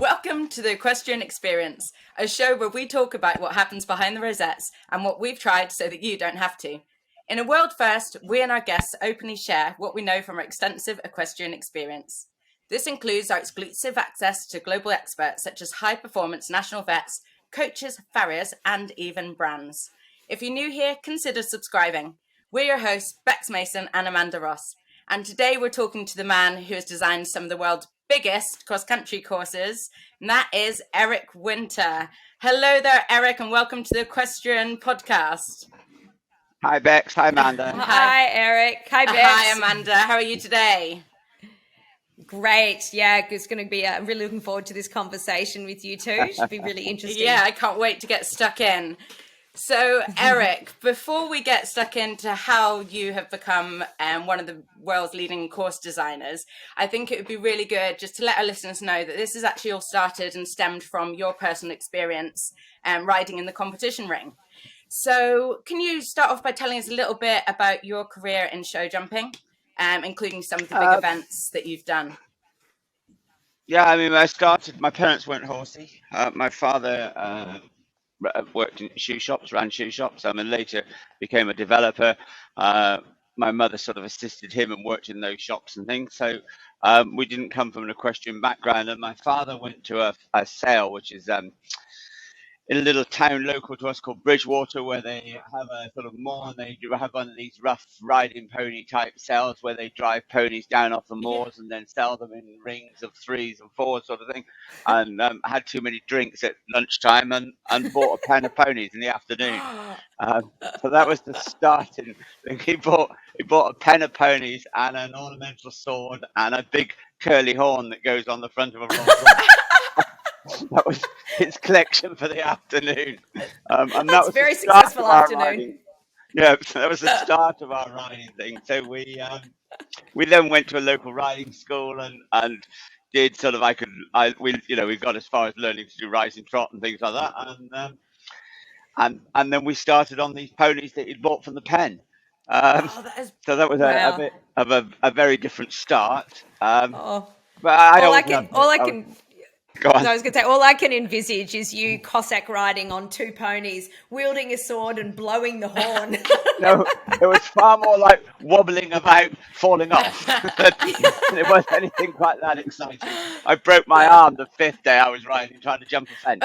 Welcome to the Equestrian Experience, a show where we talk about what happens behind the rosettes and what we've tried so that you don't have to. In a world first, we and our guests openly share what we know from our extensive equestrian experience. This includes our exclusive access to global experts such as high-performance national vets, coaches, farriers, and even brands. If you're new here, consider subscribing. We're your hosts, Bex Mason and Amanda Ross. And today we're talking to the man who has designed some of the world's biggest cross-country courses, and that is Eric Winter. Hello there, Eric, and welcome to the Equestrian podcast. Hi, Bex. Hi, Amanda. Hi, Eric. Hi, Bex. Hi, Amanda. How are you today? Great. Yeah, it's going to be, I'm really looking forward to this conversation with you two. It should be really interesting. Yeah, I can't wait to get stuck in. So, Eric, before we get stuck into how you have become one of the world's leading course designers, I think it would be really good just to let our listeners know that this is actually all started and stemmed from your personal experience riding in the competition ring. So, can you start off by telling us a little bit about your career in show jumping, including some of the big events that you've done? Yeah, I mean, my parents weren't horsey. My father worked in shoe shops, ran shoe shops, and later became a developer. My mother sort of assisted him and worked in those shops and things. So we didn't come from an equestrian background. And my father went to a sale, which is in a little town local to us called Bridgewater, where they have a sort of moor, and they have one of these rough riding pony type sales where they drive ponies down off the moors and then sell them in rings of 3s and 4s sort of thing. And had too many drinks at lunchtime and bought a pen of ponies in the afternoon. So that was the start. He bought a pen of ponies and an ornamental sword and a big curly horn that goes on the front of a Rolls Royce. That was his collection for the afternoon. And that was very successful afternoon. Yeah, so that was the start of our riding thing. So we then went to a local riding school and did sort of we got as far as learning to do rising trot and things like that. And then we started on these ponies that he'd bought from the pen. So that was a bit of a very different start. But I was going to say, all I can envisage is you Cossack riding on 2 ponies, wielding a sword and blowing the horn. No, it was far more like wobbling about, falling off. It wasn't anything quite that exciting. I broke my arm the 5th day I was riding, trying to jump a fence.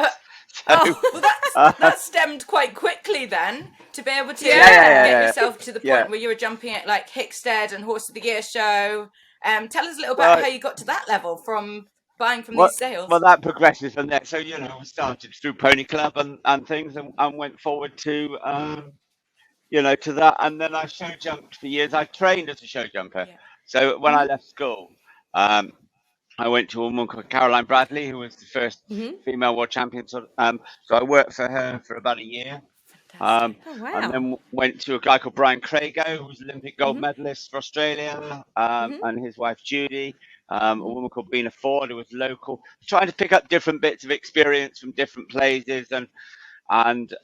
That stemmed quite quickly then, to be able to get yourself to the point where you were jumping at like Hickstead and Horse of the Year show. Tell us a little about how you got to that level from buying from these sales. Well, that progresses from there. So, we started through Pony Club and things and went forward to, to that. And then I show jumped for years. I trained as a show jumper. Yeah. So when I left school, I went to a woman called Caroline Bradley, who was the first female world champion. So I worked for her for about a year. And then went to a guy called Brian Crago, who was Olympic gold medalist for Australia, and his wife Judy. A woman called Bina Ford, who was local, trying to pick up different bits of experience from different places and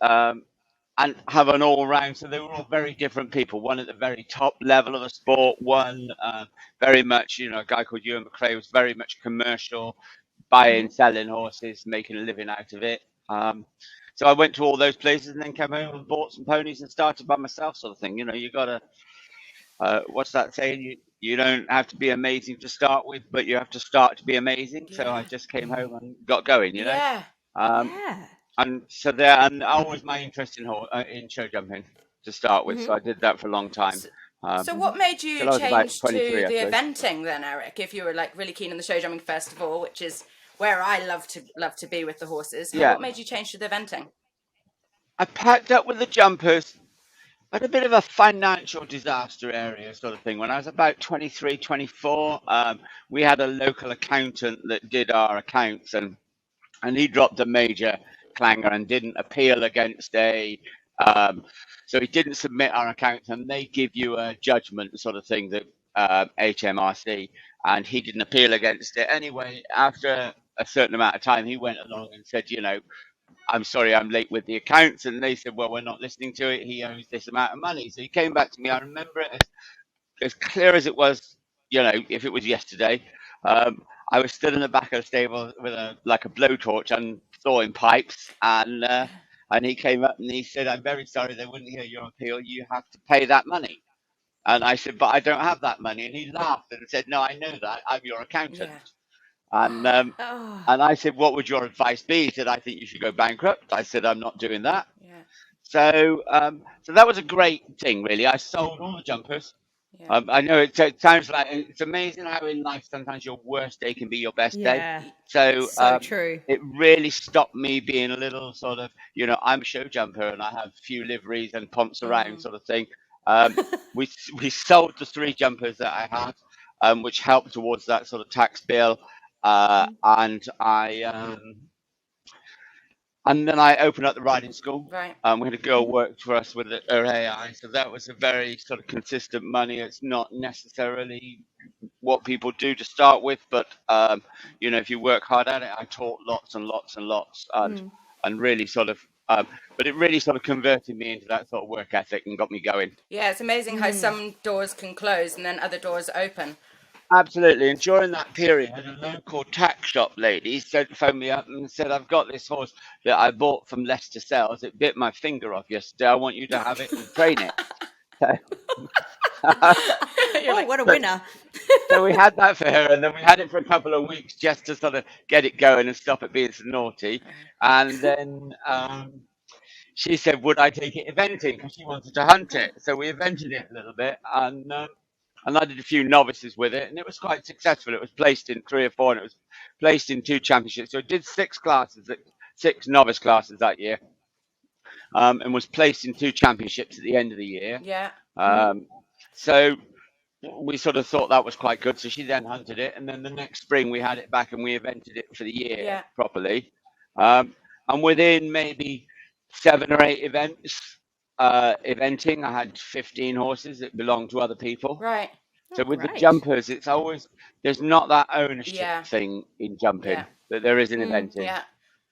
have an all round. So they were all very different people. One at the very top level of the sport, one very much, a guy called Ewan McRae was very much commercial, buying, selling horses, making a living out of it. So I went to all those places and then came home and bought some ponies and started by myself, sort of thing. You got to, what's that saying? You don't have to be amazing to start with, but you have to start to be amazing. Yeah. So I just came home and got going, Yeah. And so and always my interest in show jumping to start with. So I did that for a long time. So what made you change to the eventing then, Eric? If you were like really keen on the show jumping festival, which is where I love to be with the horses. What made you change to the eventing? I packed up with the jumpers. But a bit of a financial disaster area sort of thing. When I was about 23, 24, we had a local accountant that did our accounts and he dropped a major clanger and didn't appeal against so he didn't submit our accounts and they give you a judgment sort of thing, that HMRC, and he didn't appeal against it. Anyway, after a certain amount of time, he went along and said, I'm sorry, I'm late with the accounts. And they said, well, we're not listening to it. He owes this amount of money. So he came back to me. I remember it as clear as it was, if it was yesterday. I was stood in the back of the stable with a blowtorch and thawing pipes, and he came up and he said, "I'm very sorry, they wouldn't hear your appeal. You have to pay that money." And I said, "But I don't have that money." And he laughed and said, "No, I know that. I'm your accountant." Yeah. And Oh, and I said, "What would your advice be?" He said, "I think you should go bankrupt." I said, "I'm not doing that." Yeah. So that was a great thing, really. I sold all the jumpers. Yeah. I know it sounds like it's amazing how in life sometimes your worst day can be your best day. yeah. So So true. it really stopped me being a little sort of, I'm a show jumper and I have a few liveries and pomps around sort of thing. Um, we we sold the 3 jumpers that I had, which helped towards that sort of tax bill. And then I opened up the riding school. Right. We had a girl Mhm. work for us with her AI, so that was a very sort of consistent money. It's not necessarily what people do to start with, but if you work hard at it, I taught lots and lots and lots, Mm. and really sort of, but it really sort of converted me into that sort of work ethic and got me going. Yeah, it's amazing how Mm. some doors can close and then other doors open. Absolutely. And during that period, a local tack shop lady phoned me up and said, "I've got this horse that I bought from Leicester Sales. It bit my finger off yesterday. I want you to have it and train it." You're Oh, like, what a So, winner. so we had that for her, and then we had it for a couple of weeks just to sort of get it going and stop it being so naughty. And then she said, "Would I take it eventing?" Because she wanted to hunt it. So we evented it a little bit, and I did a few novices with it, and it was quite successful. It was placed in 3 or 4, and it was placed in 2 championships. So it did 6 novice classes that year, and was placed in 2 championships at the end of the year. yeah, Mhm. Um, so we sort of thought that was quite good. So she then hunted it, and then the next spring we had it back and we evented it for the year yeah, properly. And within maybe 7 or 8 events, eventing, I had 15 horses that belonged to other people. right. Oh, So with the great. jumpers, it's always there's not that ownership Yeah, thing in yeah, jumping that there is in Mm. eventing. yeah,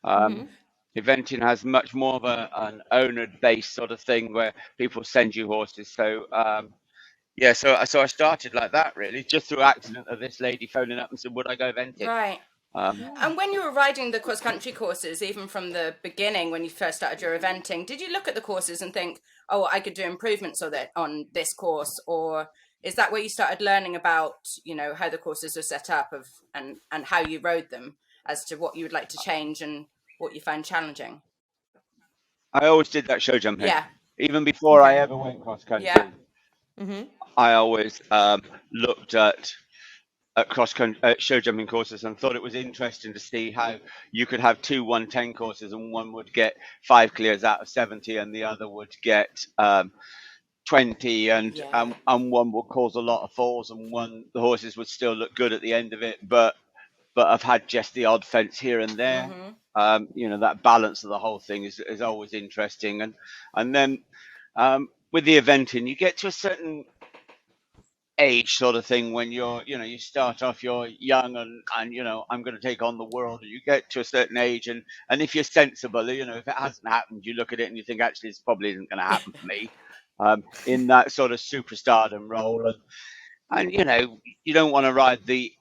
Um, Mhm. Eventing has much more of an owner-based sort of thing where people send you horses. So yeah, so I started like that really, just through accident of this lady phoning up and said, "Would I go eventing?" right. Um, Mm. And when you were riding the cross country courses, even from the beginning, when you first started your eventing, did you look at the courses and think, "Oh, I could do improvements on this course," or is that where you started learning about, how the courses are set up and how you rode them, as to what you would like to change and what you find challenging? I always did that show jumping, Yeah, even before I Okay. ever went cross yeah, country. Mhm. I always looked at show jumping courses and thought it was interesting to see how you could have 2 110 courses and one would get 5 clears out of 70 and the other would get 20 yeah, and one would cause a lot of falls and the horses would still look good at the end of it, but I've had just the odd fence here and there. mm-hmm, That balance of the whole thing is always interesting, and then with the eventing you get to a certain age sort of thing when you start off, you're young and I'm going to take on the world, and you get to a certain age, and if you're sensible, if it hasn't happened, you look at it and you think, actually this probably isn't going to happen for me, in that sort of superstardom role, and you don't want to ride the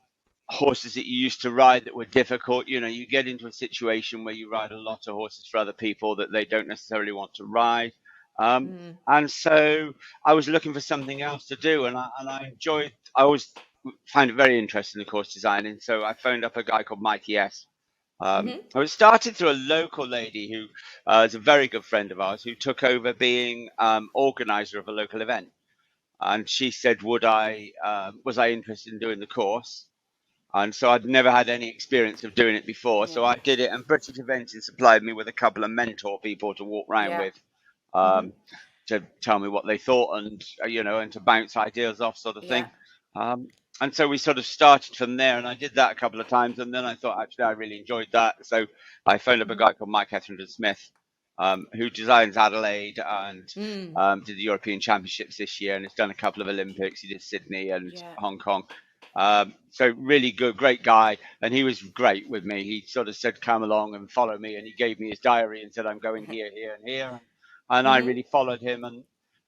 horses that you used to ride that were difficult. You get into a situation where you ride a lot of horses for other people that they don't necessarily want to ride. Mm. And so I was looking for something else to do, I always found it very interesting, of course, designing. So I phoned up a guy called Mikey S. Mhm. I was started through a local lady who is a very good friend of ours who took over being organizer of a local event. And she said, was I interested in doing the course? And so I'd never had any experience of doing it before. yeah, So I did it, and British Eventing supplied me with a couple of mentor people to walk around yeah, with, Mhm. um, to tell me what they thought and to bounce ideas off, sort of yeah, thing. Um, and so we sort of started from there, and I did that a couple of times, and then I thought, actually, I really enjoyed that. So I phoned up a Mhm. guy called Mike Etherington Smith, who designs Adelaide and Mm. did the European Championships this year, and has done a couple of Olympics. He did Sydney and yeah, Hong Kong. So really good, great guy, and he was great with me. He sort of said, "Come along and follow me," and he gave me his diary and said, "I'm going here, here, and here," and I Mhm. really followed him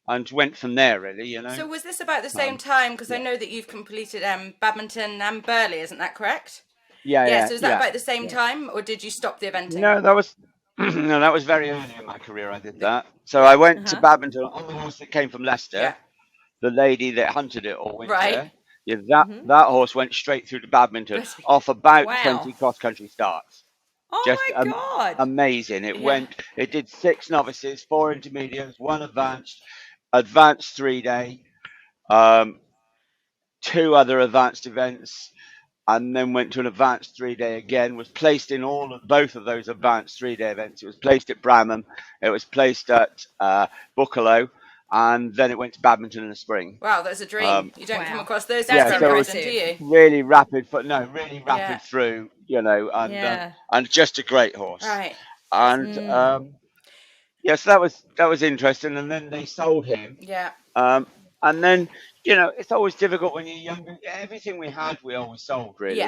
and went from there. Really. So was this about the same Um, time? Because I yeah. know that you've completed badminton and Burley, isn't that correct? So is that about the same time, or did you stop the eventing? No, that was no, that was very early in my career. I did that. So I went to badminton on the horse that came from Leicester. Yeah. The lady that hunted it all winter. Right. Yeah, that horse went straight through to badminton off about 20 cross country starts. Oh Just my God. amazing. It did 6 novices, 4 intermediates, 1 advanced 3-day, 2 other advanced events, and then went to an advanced 3-day again. Was placed in both of those advanced 3-day events. It was placed at Bramham, it was placed at Buccalow, and then it went to badminton in the spring. Wow, that's a dream. You don't come across those That's so often, do you? Really rapid, really rapid through, and just a great horse. Right. And so that was interesting. And then they sold him. Yeah. And then it's always difficult when you're younger. Everything we had, we always sold, really.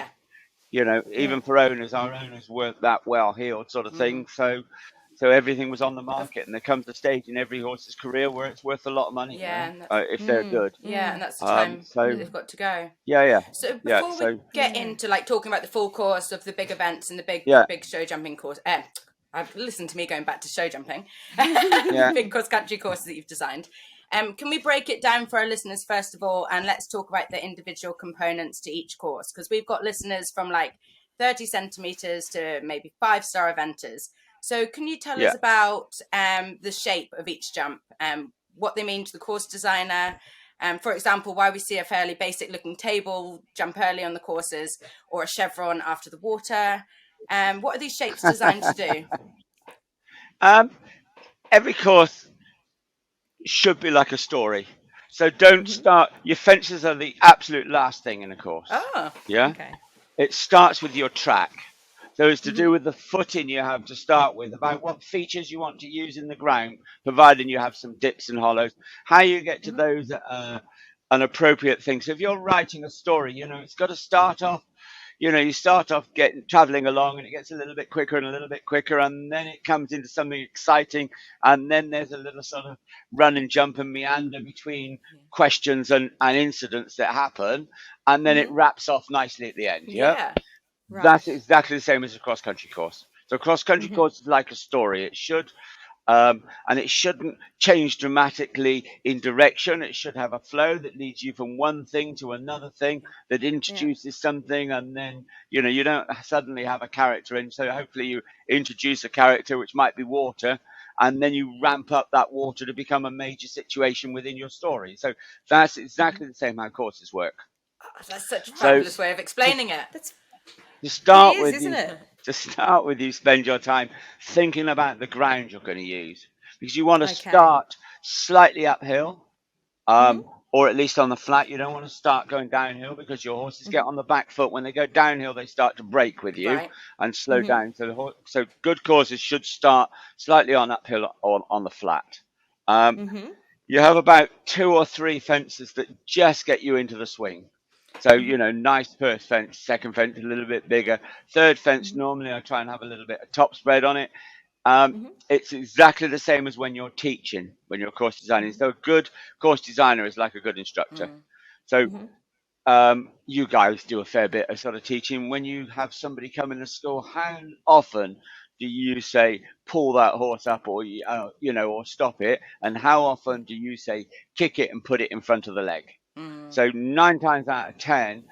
Yeah. Even for owners, our owners weren't that well heeled, sort of thing. So everything was on the market, and there comes a stage in every horse's career where it's worth a lot of money. If they're good. Yeah, and that's the time that they've got to go. Yeah. So before we get into talking about the full course of the big events and the big show jumping course, I've listened to me going back to show jumping, big cross country courses that you've designed. Can we break it down for our listeners first of all, and let's talk about the individual components to each course, because we've got listeners from 30 centimeters to maybe 5-star eventers. So can you tell us about the shape of each jump, what they mean to the course designer? For example, why we see a fairly basic looking table jump early on the courses, or a chevron after the water. What are these shapes designed to do? Every course should be like a story. So don't start, your fences are the absolute last thing in a course. Oh. Yeah? Okay. It starts with your track. So it's to do with the footing you have to start with, about what features you want to use in the ground, providing you have some dips and hollows, how you get to those an appropriate thing. So if you're writing a story, it's got to start off, you start off traveling along, and it gets a little bit quicker and a little bit quicker, and then it comes into something exciting, and then there's a little sort of run and jump and meander between questions and incidents that happen, and then it wraps off nicely at the end. Yeah. Right. That's exactly the same as a cross-country course. So a cross-country course is like a story. It should, and it shouldn't change dramatically in direction. It should have a flow that leads you from one thing to another thing, that introduces something, and then, you don't suddenly have a character in. So hopefully you introduce a character, which might be water, and then you ramp up that water to become a major situation within your story. So that's exactly the same how courses work. Oh, that's such a fabulous way of explaining it. To start with, you spend your time thinking about the ground you're going to use, because you want to start slightly uphill, or at least on the flat. You don't want to start going downhill, because your horses get on the back foot. When they go downhill, they start to break with you and slow down. So good courses should start slightly on uphill or on the flat. You have about 2 or 3 fences that just get you into the swing. So, nice first fence, second fence a little bit bigger, third fence, normally I try and have a little bit of top spread on it. It's exactly the same as when you're teaching, when you're course designing. So a good course designer is like a good instructor. So you guys do a fair bit of sort of teaching. When you have somebody come in the school, how often do you say, pull that horse up, or, or stop it? And how often do you say, kick it and put it in front of the leg? So 9 times out of 10,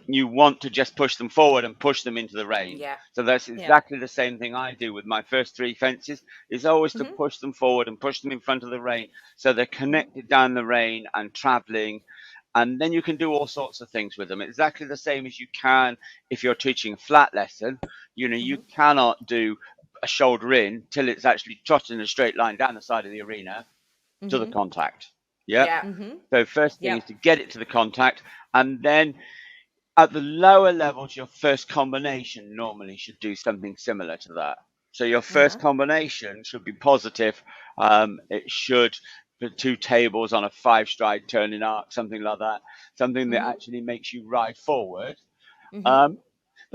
you want to just push them forward and push them into the rein. So that's exactly the same thing I do with my first 3 fences, is always to push them forward and push them in front of the rein, so they're connected down the rein and traveling. And then you can do all sorts of things with them. Exactly the same as you can if you're teaching a flat lesson. You cannot do a shoulder in till it's actually trotting in a straight line down the side of the arena to the contact. So first thing is to get it to the contact, and then at the lower levels, your first combination normally should do something similar to that. So your first combination should be positive. It should put 2 tables on a 5-stride turning arc, something like that, something that actually makes you ride forward. But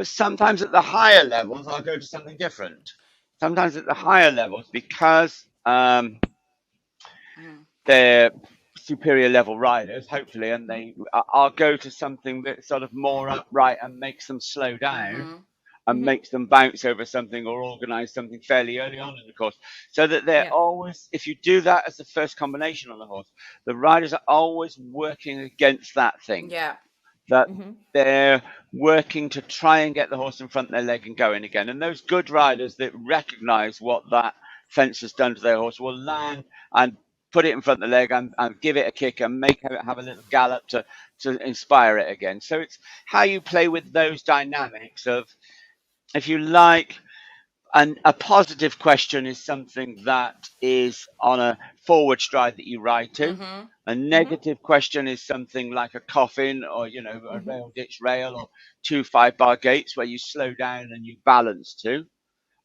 sometimes at the higher levels, I'll go to something different. Sometimes at the higher levels, because they're superior level riders, hopefully, and I'll go to something that's sort of more upright and makes them slow down and makes them bounce over something or organize something fairly early on in the course, so that they're always, if you do that as the first combination on the horse, the riders are always working against that thing. Yeah. That they're working to try and get the horse in front of their leg and going again. And those good riders that recognize what that fence has done to their horse will land and put it in front of the leg and give it a kick and make it have a little gallop to inspire it again. So it's how you play with those dynamics of, if you like, and a positive question is something that is on a forward stride that you ride to. A negative question is something like a coffin or, a rail ditch rail or 2 5-bar gates where you slow down and you balance to.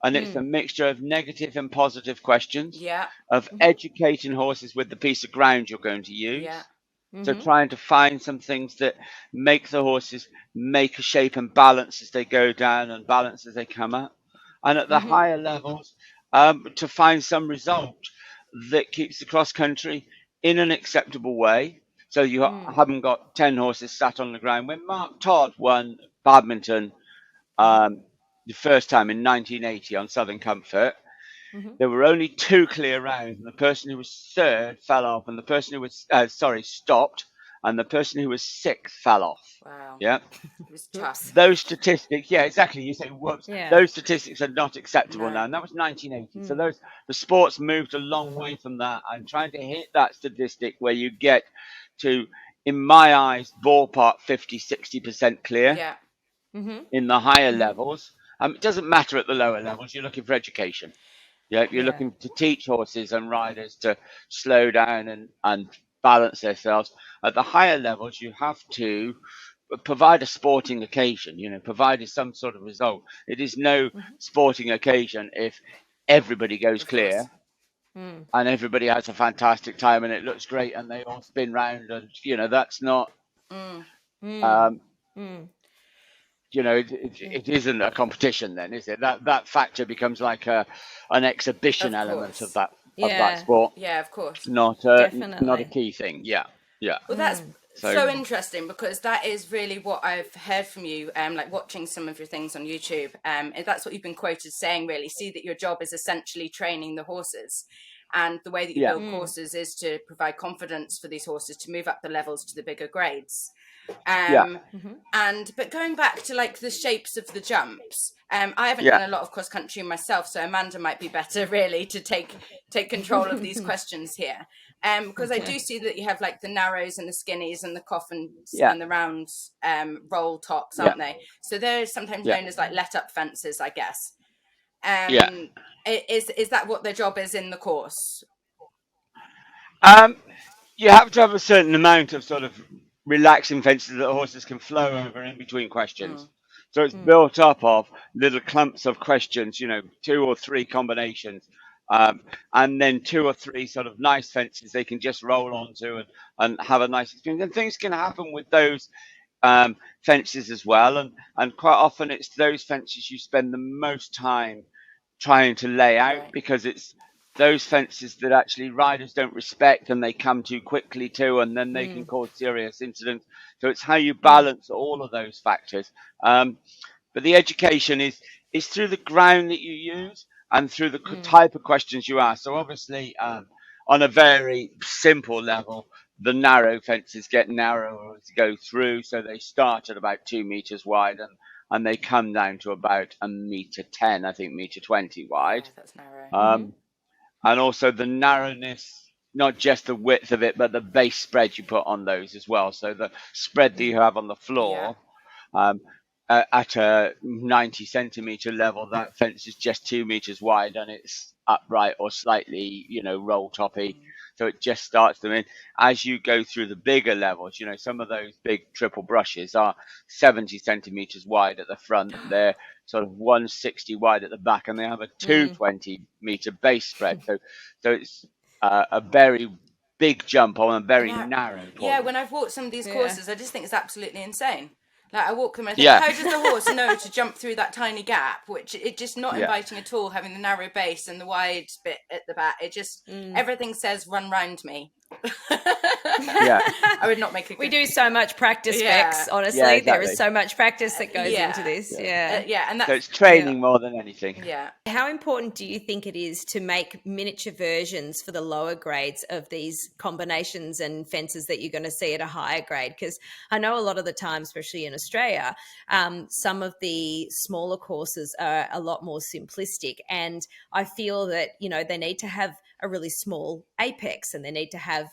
And it's a mixture of negative and positive questions, of educating horses with the piece of ground you're going to use. So trying to find some things that make the horses make a shape and balance as they go down and balance as they come up. And at the higher levels, to find some result that keeps the cross country in an acceptable way. So you haven't got 10 horses sat on the ground. When Mark Todd won badminton the first time in 1980 on Southern Comfort, there were only 2 clear rounds, and the person who was third fell off, and the person who was stopped, and the person who was 6th fell off. Wow. Yeah. It was tough. Those statistics, yeah, exactly. You say, whoops. Yeah. Those statistics are not acceptable No. now, and that was 1980. So the sport's moved a long way from that. I'm trying to hit that statistic where you get to, in my eyes, ballpark 50-60% clear. Yeah. In the higher levels. It doesn't matter at the lower levels. You're looking for education. Yeah, you're looking to teach horses and riders to slow down and balance themselves. At the higher levels, you have to provide a sporting occasion, provide some sort of result. It is no sporting occasion if everybody goes clear and everybody has a fantastic time and it looks great and they all spin round and, that's not... it isn't a competition then, is it? That factor becomes like an exhibition element of that sport. Yeah, of course. Not a key thing. Yeah. Well, that's so interesting, because that is really what I've heard from you, like watching some of your things on YouTube. That's what you've been quoted saying, really. See that your job is essentially training the horses. And the way that you build courses is to provide confidence for these horses to move up the levels to the bigger grades. But going back to like the shapes of the jumps, I haven't done a lot of cross country myself, so Amanda might be better really to take control of these questions here, because I do see that you have like the narrows and the skinnies and the coffins and the round roll tops, aren't they? So they're sometimes known as like let up fences, I guess. Is that what their job is in the course? You have to have a certain amount of sort of relaxing fences that horses can flow over in between questions. So it's built up of little clumps of questions, 2 or 3 combinations, and then 2 or 3 sort of nice fences they can just roll onto and have a nice experience. And things can happen with those fences as well. And quite often it's those fences you spend the most time trying to lay out, because it's those fences that actually riders don't respect and they come too quickly to, and then they can cause serious incidents. So it's how you balance all of those factors. But the education is through the ground that you use and through the type of questions you ask. So obviously, on a very simple level, the narrow fences get narrower as you go through. So they start at about 2 meters wide and they come down to about 1.10 meters, I think 1.20 meters wide. That's narrow. And also the narrowness, not just the width of it, but the base spread you put on those as well. So the spread that you have on the floor, at a 90 centimeter level, that fence is just 2 meters wide and it's upright or slightly, roll toppy. So it just starts them in. As you go through the bigger levels, some of those big triple brushes are 70 centimeters wide at the front. They're sort of 160 wide at the back, and they have a 220-meter base spread. So it's a very big jump on a very narrow point. Yeah, when I've walked some of these courses, I just think it's absolutely insane. Like I walk them and I think, how does the horse know to jump through that tiny gap, which it just not inviting at all, having the narrow base and the wide bit at the back. It just, everything says run round me. Yeah. I would not make a good... We do so much practice, Yeah. Bex. Honestly, Yeah, there exactly. is so much practice that goes Yeah. into this. Yeah. Yeah. And that's... So it's training more than anything. Yeah. How important do you think it is to make miniature versions for the lower grades of these combinations and fences that you're going to see at a higher grade? Because I know a lot of the time, especially in Australia, some of the smaller courses are a lot more simplistic. And I feel that, they need to have a really small apex, and they need to have,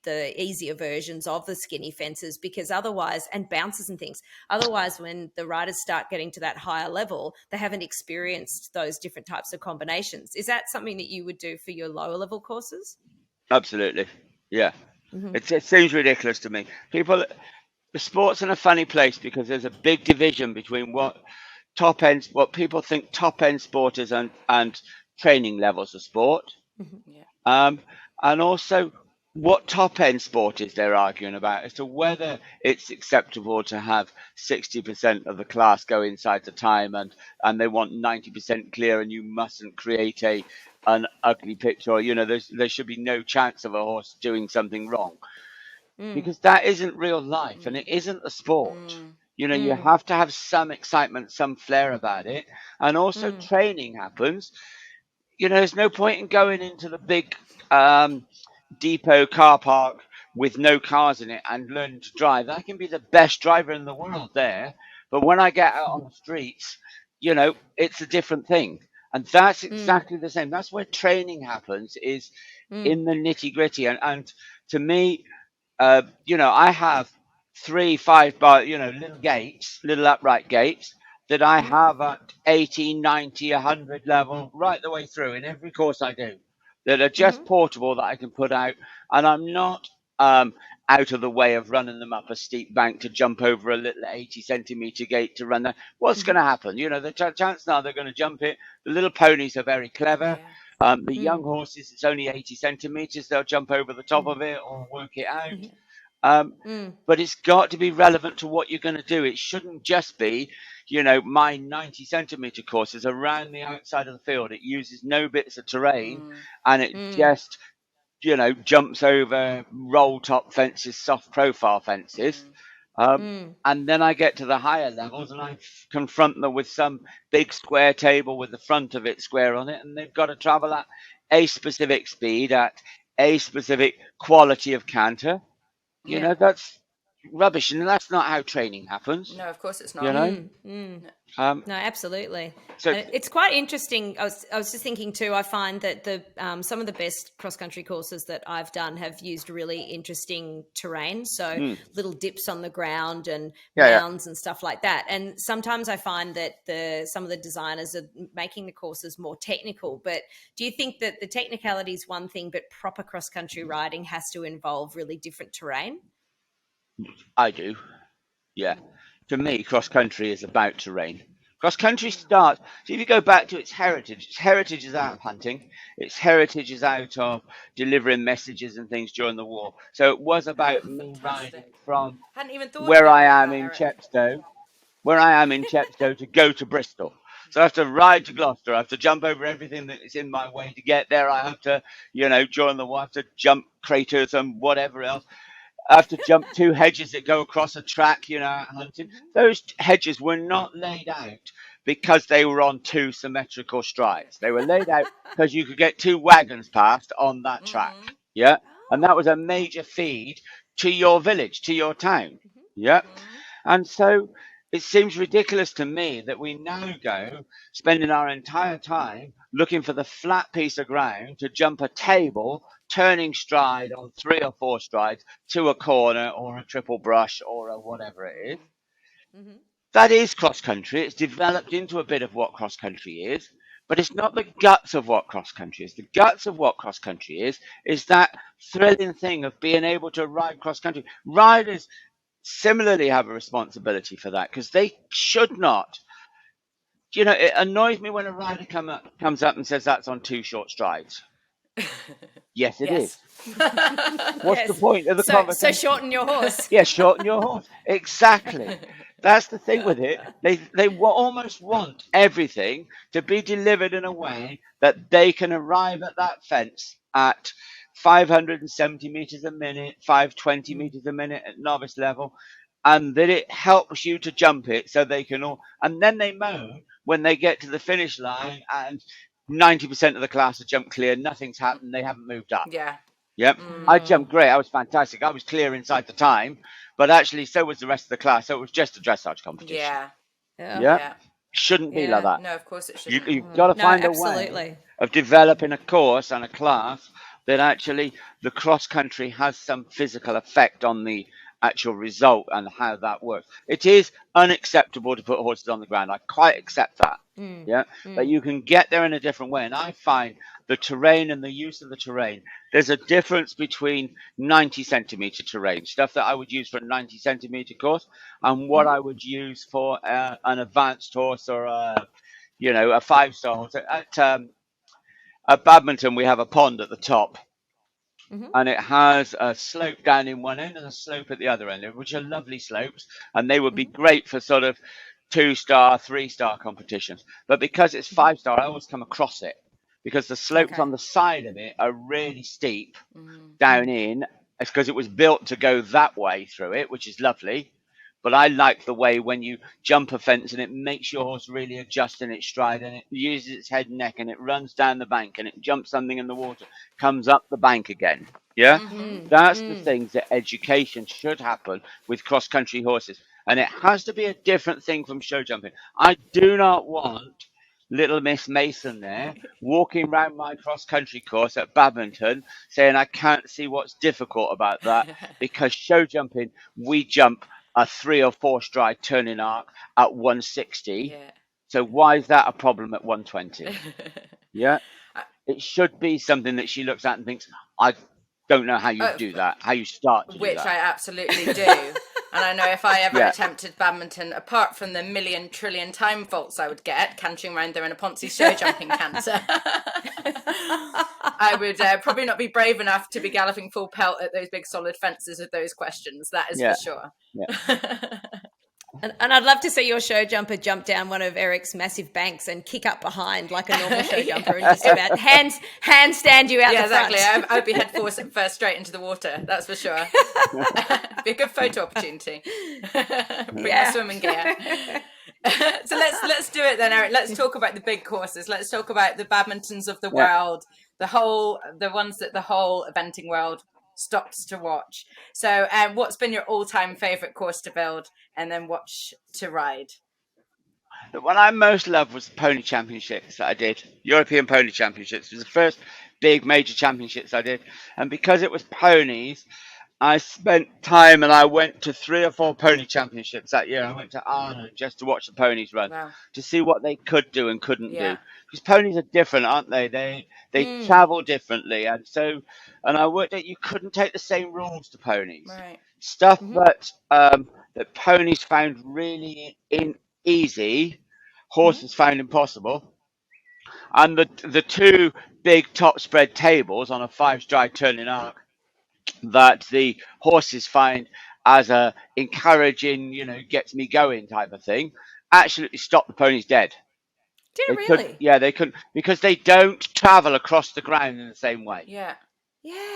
the easier versions of the skinny fences, because otherwise, and bounces and things, otherwise when the riders start getting to that higher level, they haven't experienced those different types of combinations. Is that something that you would do for your lower level courses? Absolutely. Yeah. It seems ridiculous to me. The sport's in a funny place because there's a big division between what people think top end sport is and training levels of sport. Yeah. And also what top end sport is they're arguing about as to whether it's acceptable to have 60% of the class go inside the time and they want 90% clear, and you mustn't create an ugly picture, or there should be no chance of a horse doing something wrong, because that isn't real life and it isn't a sport. You have to have some excitement, some flair about it, and also training happens. There's no point in going into the big depot car park with no cars in it and learning to drive. I can be the best driver in the world there, but when I get out on the streets, it's a different thing. And that's exactly the same. That's where training happens, is in the nitty gritty. And to me, I have 3, 5 bar, little upright gates that I have at 80, 90, 100 level, right the way through in every course I do, that are just portable, that I can put out. And I'm not out of the way of running them up a steep bank to jump over a little 80 centimeter gate to run there. What's going to happen? The chances are they're going to jump it. The little ponies are very clever. The young horses, it's only 80 centimeters. They'll jump over the top of it or work it out. But it's got to be relevant to what you're going to do. It shouldn't just be, my 90 centimeter courses around the outside of the field. It uses no bits of terrain, and it just, jumps over roll top fences, soft profile fences. And then I get to the higher levels and I confront them with some big square table with the front of it square on it, and they've got to travel at a specific speed, at a specific quality of canter. That's rubbish, and that's not how training happens. No, of course it's not. No, absolutely. So And it's quite interesting. I was just thinking too. I find that the some of the best cross country courses that I've done have used really interesting terrain, so little dips on the ground and mounds and stuff like that. And sometimes I find that some of the designers are making the courses more technical. But do you think that the technicality is one thing, but proper cross country riding has to involve really different terrain? I do. Yeah. To me, cross country is about terrain. Cross country starts, so if you go back to its heritage is out of hunting. Its heritage is out of delivering messages and things during the war. So it was about me riding from Hadn't even thought where of it I like am that, in Eric. Chepstow, to go to Bristol. So I have to ride to Gloucester. I have to jump over everything that is in my way to get there. I have to, during the war, I have to jump craters and whatever else. I have to jump 2 hedges that go across a track, hunting. Those hedges were not laid out because they were on 2 symmetrical strides. They were laid out because you could get 2 wagons past on that track. Yeah. And that was a major feed to your village, to your town. Yeah. And so it seems ridiculous to me that we now go spending our entire time looking for the flat piece of ground to jump a table, turning stride on 3 or 4 strides to a corner or a triple brush or a whatever it is. That is cross country. It's developed into a bit of what cross country is, but it's not the guts of what cross country is. The guts of what cross country is that thrilling thing of being able to ride cross country. Riders similarly have a responsibility for that, because they should not. It annoys me when a rider comes up and says that's on 2 short strides. Yes, it is. What's the point of the conversation? So shorten your horse. Yeah, shorten your horse. Exactly. That's the thing with it. They almost want everything to be delivered in a way that they can arrive at that fence at 570 meters a minute, 520 meters a minute at novice level, and that it helps you to jump it so they can all, and then they moan when they get to the finish line and 90% of the class have jumped clear, nothing's happened, they haven't moved up. Yeah. Yep. I jumped great. I was fantastic. I was clear inside the time, but actually so was the rest of the class. So it was just a dressage competition. Yeah. Yeah. Shouldn't be like that. No, of course it shouldn't. You've got to find a way of developing a course and a class that actually the cross country has some physical effect on the actual result and how that works. It is unacceptable to put horses on the ground. I quite accept that. But you can get there in a different way. And I find the terrain and the use of the terrain, there's a difference between 90 centimeter terrain, stuff that I would use for a 90 centimeter course, and what I would use for an advanced horse or a 5-star horse. At badminton, we have a pond at the top, and it has a slope down in one end and a slope at the other end, which are lovely slopes, and they would be great for sort of 2-star, 3-star competitions. But because it's 5-star, I always come across it because the slopes on the side of it are really steep down in. It's because it was built to go that way through it, which is lovely. But I like the way when you jump a fence and it makes your horse really adjust in its stride and it uses its head and neck and it runs down the bank and it jumps something in the water, comes up the bank again. Yeah? That's the things that education should happen with cross-country horses. And it has to be a different thing from show jumping. I do not want little Miss Mason there walking around my cross-country course at badminton saying I can't see what's difficult about that because show jumping, we jump a 3 or 4 stride turning arc at 160. So why is that a problem at 120? It should be something that she looks at and thinks, I don't know how you do that, how you start to do that. Which I absolutely do. And I know if I ever attempted badminton, apart from the million trillion time faults I would get cantering around there in a Ponzi show jumping canter, I would probably not be brave enough to be galloping full pelt at those big solid fences with those questions. That is for sure. And I'd love to see your show jumper jump down one of Eric's massive banks and kick up behind like a normal show jumper and just about handstand you out the front. Exactly. I'd be head first straight into the water. That's for sure. Be a good photo opportunity. Bring my swimming gear. So let's do it then, Eric. Let's talk about the big courses. Let's talk about the badmintons of the world, the ones that the whole eventing world stops to watch. So what's been your all-time favorite course to build and then watch to ride? The one I most loved was the Pony Championships that I did. European Pony Championships. It was the first big major championships I did. And because it was ponies, I spent time and I went to 3 or 4 pony championships that year. I went to Ireland just to watch the ponies run, to see what they could do and couldn't do. Because ponies are different, aren't they? They travel differently. And I worked out you couldn't take the same rules to ponies. Stuff that ponies found really easy, horses found impossible. And the 2 big top spread tables on a 5-stride turning arc that the horses find as a encouraging, gets me going type of thing, absolutely stopped the ponies dead. Did it really? They couldn't, because they don't travel across the ground in the same way. Yeah,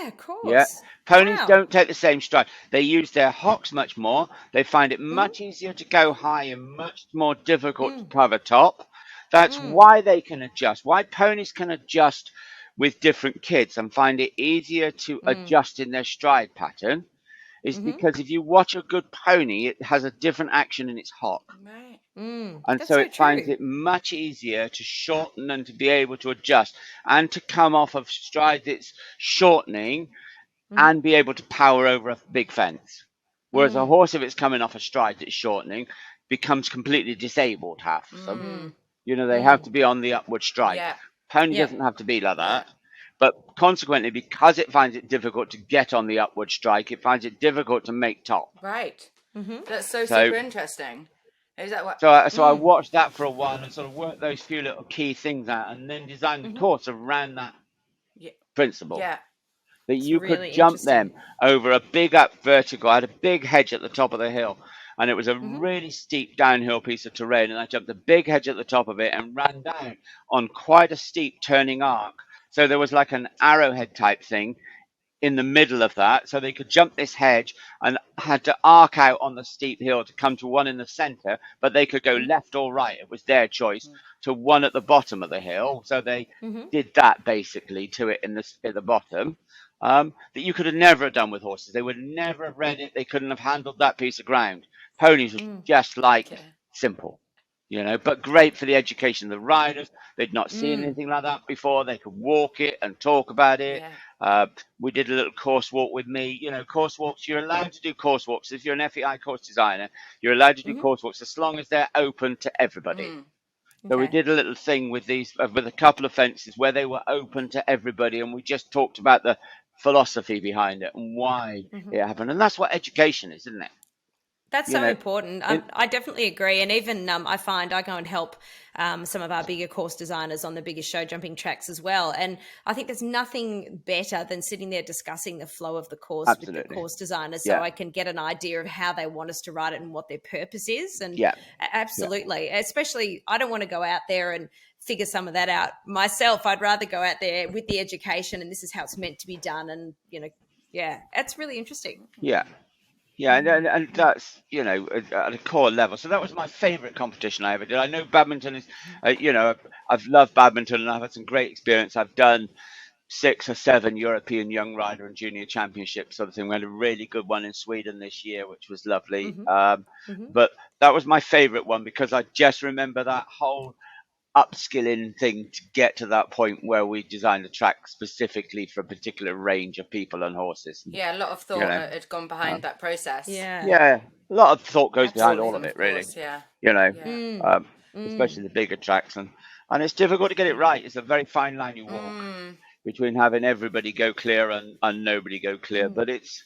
of course. Ponies don't take the same stride. They use their hocks much more. They find it much easier to go high and much more difficult to cover top. That's why they can adjust. Why ponies can adjust with different kids and find it easier to adjust in their stride pattern is because if you watch a good pony, it has a different action in its hock. And so it finds it much easier to shorten and to be able to adjust and to come off of stride that's shortening and be able to power over a big fence. Whereas a horse, if it's coming off a stride that's shortening, becomes completely disabled half of them. They have to be on the upward stride. Pony doesn't have to be like that. But consequently, because it finds it difficult to get on the upward strike, it finds it difficult to make top. Right. That's so super interesting. Is that what? So I watched that for a while and sort of worked those few little key things out and then designed the course around that principle. That you could jump them over a big up vertical. I had a big hedge at the top of the hill. And it was a really steep downhill piece of terrain. And I jumped a big hedge at the top of it and ran down on quite a steep turning arc. So there was like an arrowhead type thing in the middle of that, so they could jump this hedge and had to arc out on the steep hill to come to one in the center, but they could go left or right. It was their choice to one at the bottom of the hill. So they did that basically to it at the bottom. That you could have never done with horses. They would never have read it. They couldn't have handled that piece of ground. Ponies was just like simple, but great for the education of the riders. They'd not seen anything like that before. They could walk it and talk about it. We did a little course walk with me. Course walks, you're allowed to do course walks. If you're an FEI course designer, you're allowed to do course walks as long as they're open to everybody. So we did a little thing with with a couple of fences where they were open to everybody, and we just talked about the philosophy behind it and why it happened. And that's what education is, isn't it? That's so important. I definitely agree. And even I find I go and help some of our bigger course designers on the bigger show jumping tracks as well. And I think there's nothing better than sitting there discussing the flow of the course with the course designers, so I can get an idea of how they want us to write it and what their purpose is. And absolutely, especially I don't want to go out there and figure some of that out myself. I'd rather go out there with the education and this is how it's meant to be done. And, it's really interesting. Yeah, and that's, at a core level. So that was my favorite competition I ever did. I know badminton is, I've loved badminton and I've had some great experience. I've done 6 or 7 European Young Rider and Junior Championships sort of thing. We had a really good one in Sweden this year, which was lovely. But that was my favorite one because I just remember that whole upskilling thing to get to that point where we designed a track specifically for a particular range of people and horses. A lot of thought had gone behind that process. A lot of thought goes behind all of it, really. Especially the bigger tracks, and it's difficult to get it right. It's a very fine line you walk between having everybody go clear and nobody go clear, but it's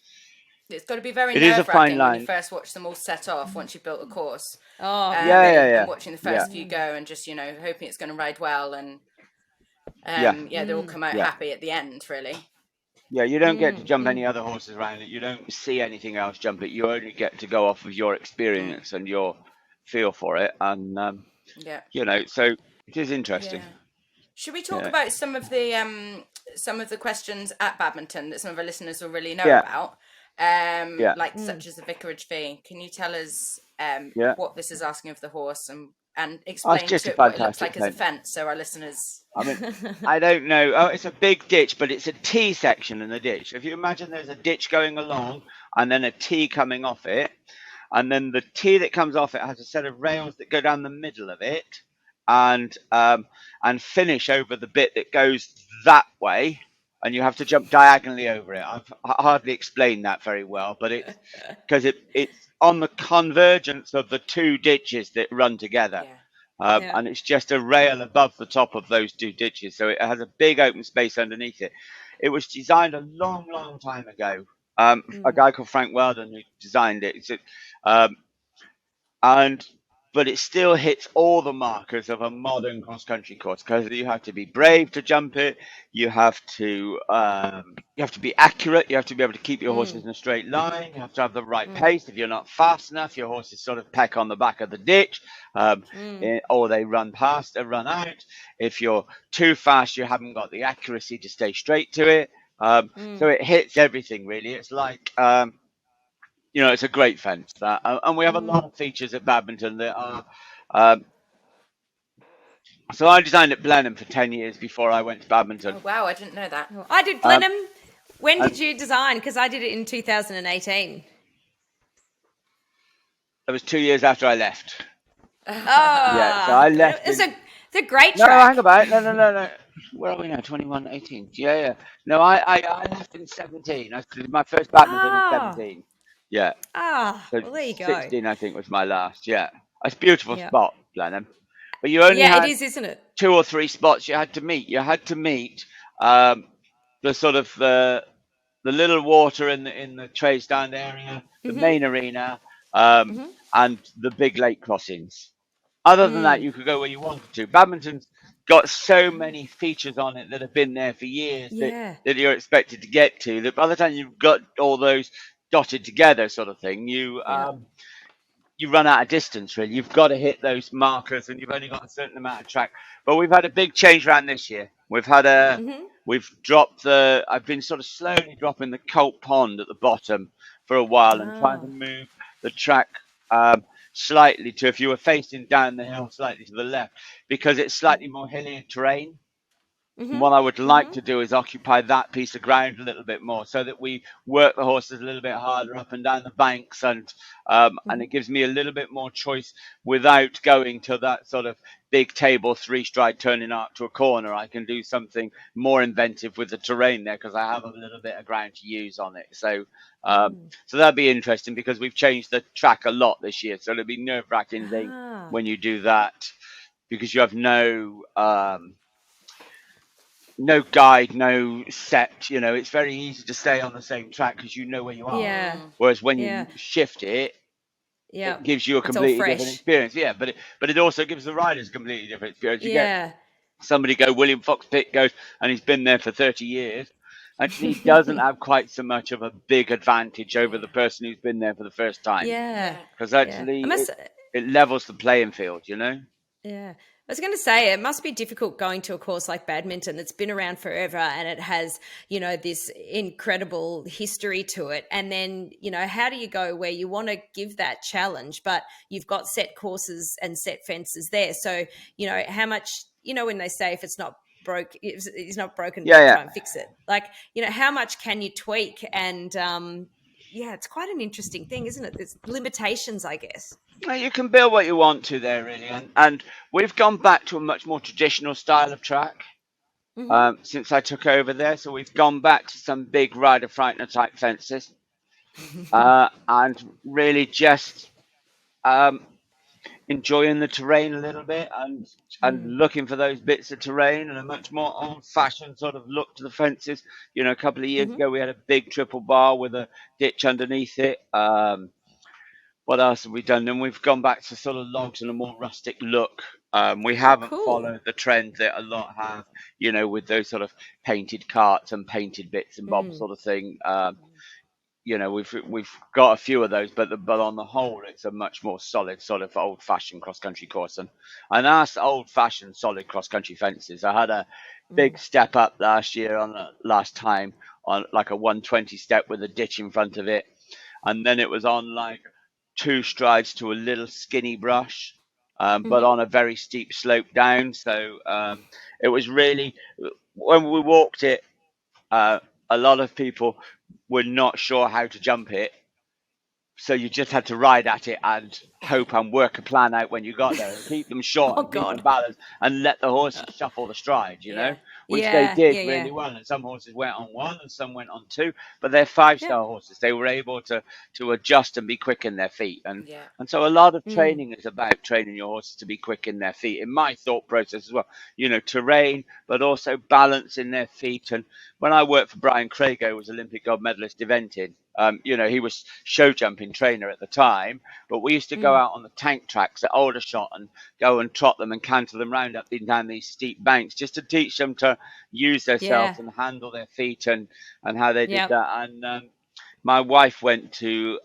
got to be very nerve-wracking when you first watch them all set off once you've built a course. And watching the first few go and just, hoping it's going to ride well and, they all come out happy at the end, really. Yeah, you don't get to jump any other horses around it. You don't see anything else jump it. You only get to go off of your experience and your feel for it. And, so it is interesting. Yeah. Should we talk about some of the questions at badminton that some of our listeners will really know about? Such as the vicarage fee. Can you tell us what this is asking of the horse and explain what it looks like as a fence so our listeners... I don't know. Oh, it's a big ditch, but it's a T section in the ditch. If you imagine there's a ditch going along and then a T coming off it, and then the T that comes off it has a set of rails that go down the middle of it and finish over the bit that goes that way. And you have to jump diagonally over it. I've hardly explained that very well, but it's because it's on the convergence of the 2 ditches that run together. And it's just a rail above the top of those 2 ditches. So it has a big open space underneath it. It was designed a long, long time ago. A guy called Frank Weldon who designed it. But it still hits all the markers of a modern cross-country course because you have to be brave to jump it. You have to be accurate. You have to be able to keep your horses in a straight line. You have to have the right pace. If you're not fast enough, your horses sort of peck on the back of the ditch, or they run past or run out. If you're too fast, you haven't got the accuracy to stay straight to it. So it hits everything, really. It's like... it's a great fence, that, and we have a lot of features at badminton that are. So I designed at Blenheim for 10 years before I went to badminton. Oh, wow, I didn't know that. I did Blenheim. When did you design? Because I did it in 2018. It was 2 years after I left. Oh, yeah, so I left. It's a great track. No, hang about. No. Where are we now? 21, 18. Yeah. No, I left in 17. I did my first badminton in 17. Yeah. So well, there you go. 16, I think, was my last. Yeah. It's a beautiful spot, Blenheim. But you only had it is, isn't it? 2 or 3 spots you had to meet. You had to meet the sort of the little water in the tray stand area, the main arena, and the big lake crossings. Other than that, you could go where you wanted to. Badminton's got so many features on it that have been there for years that you're expected to get to, that by the time you've got all those dotted together sort of thing, you run out of distance, really. You've got to hit those markers and you've only got a certain amount of track. But we've had a big change around this year. We've had a, Mm-hmm. we've dropped the, I've been sort of slowly dropping the colt pond at the bottom for a while and trying to Oh. move the track um, slightly to, if you were facing down the hill, slightly to the left, because it's slightly more hilly terrain. And Mm-hmm. what I would like Mm-hmm. to do is occupy that piece of ground a little bit more so that we work the horses a little bit harder up and down the banks and Mm-hmm. it gives me a little bit more choice without going to that sort of big table 3-stride turning arc to a corner. I can do something more inventive with the terrain there because I have a little bit of ground to use on it. Mm. So that'd be interesting because we've changed the track a lot this year. So it'll be nerve-wracking thing Ah. when you do that because you have no guide, no set. It's very easy to stay on the same track because you know where you are. Yeah. Mm. Whereas when Yeah. you shift it, Yeah. it gives you a It's all completely different fresh. experience. Yeah, but it also gives the riders a completely different experience. You get Yeah. somebody go, William Fox Pitt goes, and he's been there for 30 years. Actually, he doesn't have quite so much of a big advantage over Yeah. the person who's been there for the first time Yeah. Yeah. because Yeah. I actually must. it levels the playing field. Yeah. I was going to say it must be difficult going to a course like badminton that's been around forever and it has, this incredible history to it. And then, how do you go where you want to give that challenge, but you've got set courses and set fences there. So, how much, when they say if it's not if it's not broken, Yeah, don't yeah. try and fix it. Like, how much can you tweak? And yeah, it's quite an interesting thing, isn't it? There's limitations, I guess. Well, you can build what you want to there, really, and we've gone back to a much more traditional style of track Mm-hmm. since I took over there. So we've gone back to some big rider frightener type fences, and really just um, enjoying the terrain a little bit and Mm. looking for those bits of terrain and a much more old-fashioned sort of look to the fences. A couple of years Mm-hmm. ago we had a big triple bar with a ditch underneath it. What else have we done? Then we've gone back to sort of logs and a more rustic look. We Oh, haven't cool. followed the trend that a lot have, with those sort of painted carts and painted bits and bobs Mm. sort of thing. We've got a few of those, but on the whole, it's a much more solid sort of old-fashioned cross-country course. And that's old-fashioned solid cross-country fences. I had a big Mm. step up last time on like a 120 step with a ditch in front of it, and then it was on like 2 strides to a little skinny brush, but Mm-hmm. on a very steep slope down. So it was really, when we walked it, uh, a lot of people were not sure how to jump it. So you just had to ride at it and hope and work a plan out when you got there and keep them short Oh, and keep them God. balanced and let the horses shuffle the stride, Yeah. which they Yeah. did Yeah. really Yeah. well. And some horses went on one and some went on two, but they're Yeah. 5-star horses. They were able to adjust and be quick in their feet. And Yeah. and so a lot of Mm. training is about training your horses to be quick in their feet. In my thought process as well, terrain, but also balance in their feet. And when I worked for Brian Crago, who was Olympic gold medalist eventing, he was show jumping trainer at the time, but we used to go Mm. out on the tank tracks at Aldershot and go and trot them and canter them round up and down these steep banks just to teach them to use themselves Yeah. and handle their feet and how they did Yep. that. And my wife went to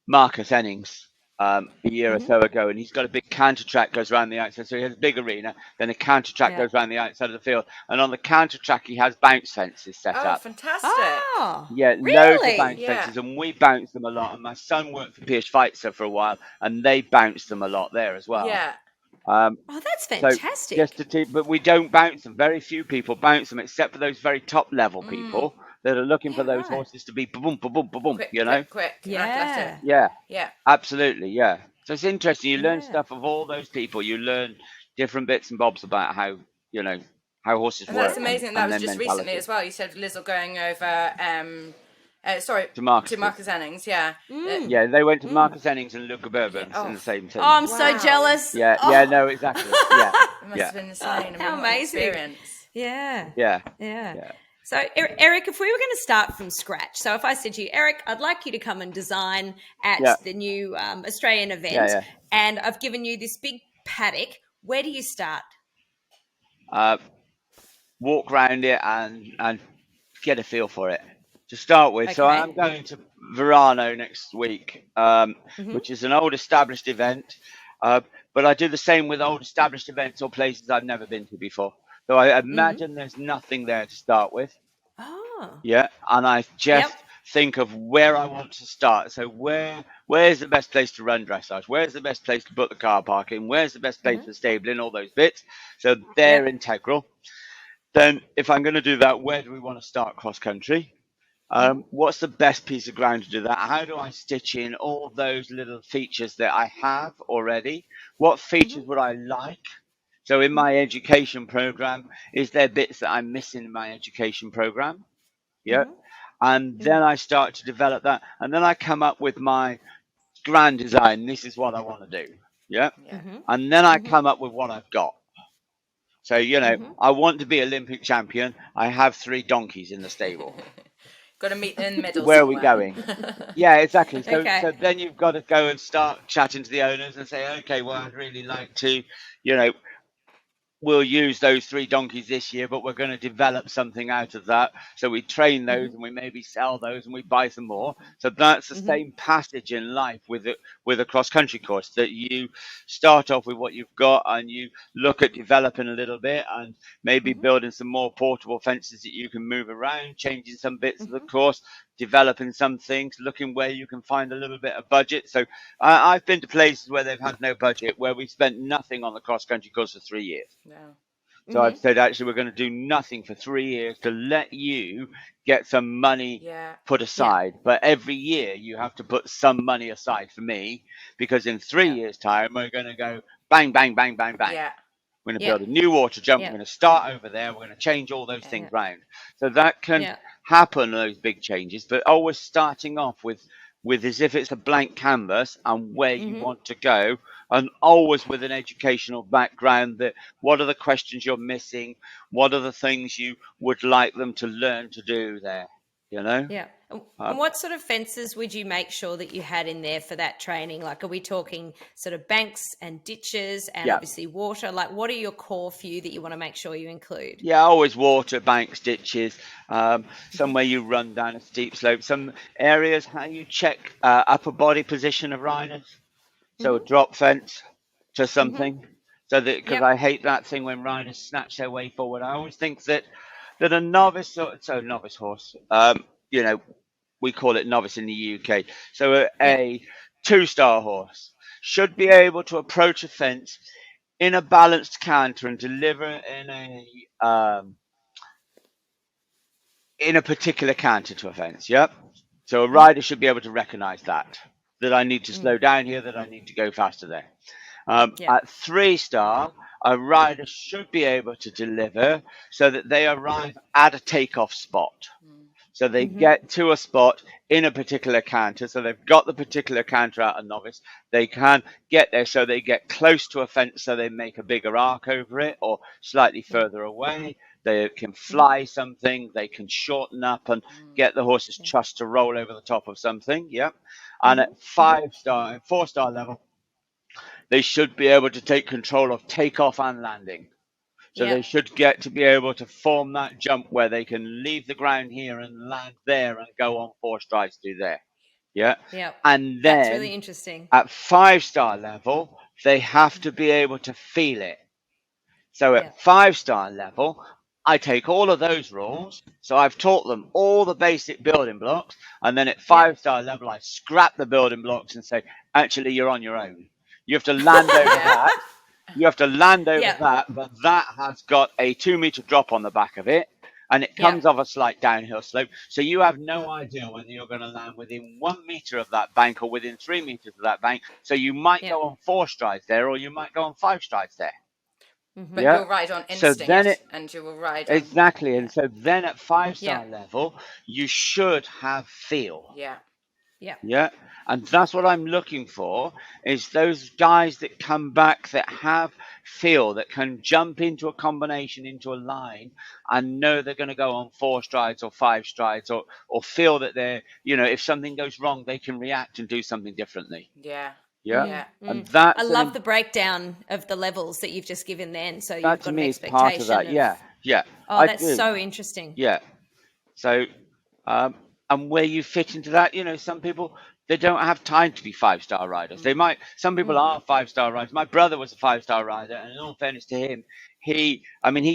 Marcus Ennings a year or Mm-hmm. so ago, and he's got a big counter track goes around the outside. So he has a big arena, then a counter track Yeah. goes around the outside of the field, and on the counter track he has bounce fences set Oh, up. fantastic. Oh, Yeah, loads of bounce really? Yeah. fences, and we bounced them a lot. And my son worked for Pierce Schweitzer for a while, and they bounced them a lot there as well. Yeah. Um, Oh, that's so just fantastic. to teach, but we don't bounce them. Very few people bounce them, except for those very top level Mm. people that are looking for Yeah, those right. horses to be boom, boom, boom, boom, boom. Quick, quick, quick, and athletic. Yeah. Yeah, Yeah. absolutely, yeah. So it's interesting. You learn Yeah. stuff of all those people. You learn different bits and bobs about how horses And that's work Yeah. amazing. That and was their just recently mentality. as well. You said Lizzle going over, sorry, To Marcus to did. Marcus Ennings. Yeah. Mm. Yeah, they went to Mm. Marcus Ennings and Luca Yeah. Bourbons in Oh, the same Oh, team. I'm so wow. jealous. Yeah, Oh. no, exactly. Yeah, It must yeah, have been insane. I How mean, what an amazing. experience. Yeah. yeah, Yeah. yeah, So, Eric, if we were going to start from scratch, so if I said to you, Eric, I'd like you to come and design at yeah, the new Australian yeah, event, yeah. and I've given you this big paddock, where do you start? Walk around it and get a feel for it to start with. So Okay. I'm going to Verano next week, Mm-hmm. which is an old established event. But I do the same with old established events or places I've never been to before. So I imagine there's nothing there to start with. Oh. Yeah, and I just Yep. think of where I want to start. So where's the best place to run dressage? Where's the best place to put the car park in? Where's the best place for stabling? All those bits. So they're Yep. integral. Then if I'm going to do that, where do we want to start cross country? What's the best piece of ground to do that? How do I stitch in all those little features that I have already? What features would I like? So in my education program, is there bits that I'm missing in my education program? Yeah. And then I start to develop that. And then I come up with my grand design. This is what I want to do. Yeah. Yeah. And then I come up with what I've got. So, I want to be Olympic champion. I have 3 donkeys in the stable. Got to meet in the middle. Where are we somewhere. going? Yeah, exactly. So, Okay. so then you've got to go and start chatting to the owners and say, okay, well, I'd really like to, you know, we'll use those 3 donkeys this year, but we're going to develop something out of that. So we train those and we maybe sell those and we buy some more. So that's the same passage in life with a cross country course, that you start off with what you've got and you look at developing a little bit and maybe building some more portable fences that you can move around, changing some bits of the course, developing some things, looking where you can find a little bit of budget. So I've been to places where they've had no budget, where we spent nothing on the cross country course for 3 years. No. So I've said, actually, we're going to do nothing for 3 years to let you get some money put aside. But every year you have to put some money aside for me, because in 3 years' time, we're going to go bang, bang, bang, bang, bang. Yeah. We're going to build a new water jump. We're going to start over there. We're going to change all those things round. So that can happen, those big changes, but always starting off with as if it's a blank canvas and where you want to go, and always with an educational background. That what are the questions you're missing? What are the things you would like them to learn to do there? Yeah. And what sort of fences would you make sure that you had in there for that training? Like, are we talking sort of banks and ditches and obviously water? Like, what are your core few that you want to make sure you include? Yeah, always water, banks, ditches, somewhere you run down a steep slope. Some areas, how you check upper body position of riders. So a drop fence to something. So that, because I hate that thing when riders snatch their way forward. I always think that a novice, so novice horse, we call it novice in the UK. So a 2-star horse should be able to approach a fence in a balanced canter and deliver in a particular canter to a fence. Yep. So a rider should be able to recognize that I need to slow down here, that I need to go faster there. At 3-star, a rider should be able to deliver so that they arrive at a takeoff spot. So they get to a spot in a particular canter. So they've got the particular canter out of novice. They can get there, so they get close to a fence, so they make a bigger arc over it, or slightly further away. They can fly something. They can shorten up and get the horse's truss to roll over the top of something. Yep. And at 5-star and 4-star level, they should be able to take control of takeoff and landing. So they should get to be able to form that jump where they can leave the ground here and land there and go on 4 strides through there. Yeah. And then that's really interesting. At 5-star level, they have to be able to feel it. So at 5-star level, I take all of those rules. So I've taught them all the basic building blocks. And then at 5-star level, I scrap the building blocks and say, actually, you're on your own. You have to land over that. You have to land over that, but that has got a 2-meter drop on the back of it, and it comes off a slight downhill slope. So you have no idea whether you're going to land within 1 meter of that bank or within 3 meters of that bank. So you might go on 4 strides there, or you might go on 5 strides there. But you'll ride on instinct, and you will ride on... Exactly. And so then at 5-star level, you should have feel. Yeah. And that's what I'm looking for, is those guys that come back that have feel, that can jump into a combination, into a line, and know they're going to go on 4 strides or 5 strides, or feel that they're, if something goes wrong, they can react and do something differently. Yeah. And that's I love the breakdown of the levels that you've just given then. So you've got to an me expectation. Part of that. Yeah. Oh, that's so interesting. Yeah. So, and where you fit into that, some people, they don't have time to be 5-star riders. Some people are 5-star riders. My brother was a 5-star rider, and in all fairness to him, he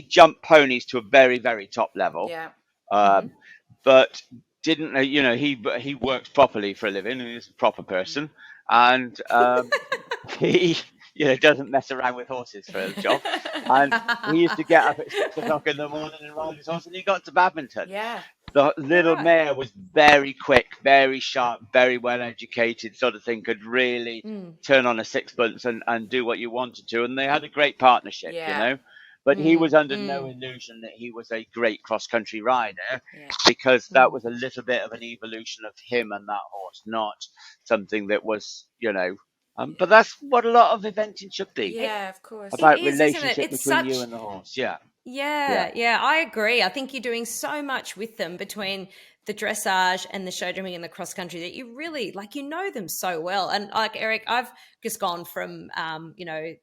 jumped ponies to a very, very top level. Yeah. But didn't he works properly for a living, and he's a proper person, and he doesn't mess around with horses for a job. And he used to get up at 6 o'clock in the morning and ride his horse, and he got to badminton. Yeah. The little mare was very quick, very sharp, very well educated, sort of thing, could really turn on a sixpence and do what you wanted to. And they had a great partnership, But he was under no illusion that he was a great cross-country rider, because that was a little bit of an evolution of him and that horse, not something that was, but that's what a lot of eventing should be. Yeah, of course. About It is, relationship isn't it? between you and the horse. Yeah. Yeah, I agree. I think you're doing so much with them between the dressage and the show jumping and the cross country that you really know them so well. And like Eric, I've just gone from I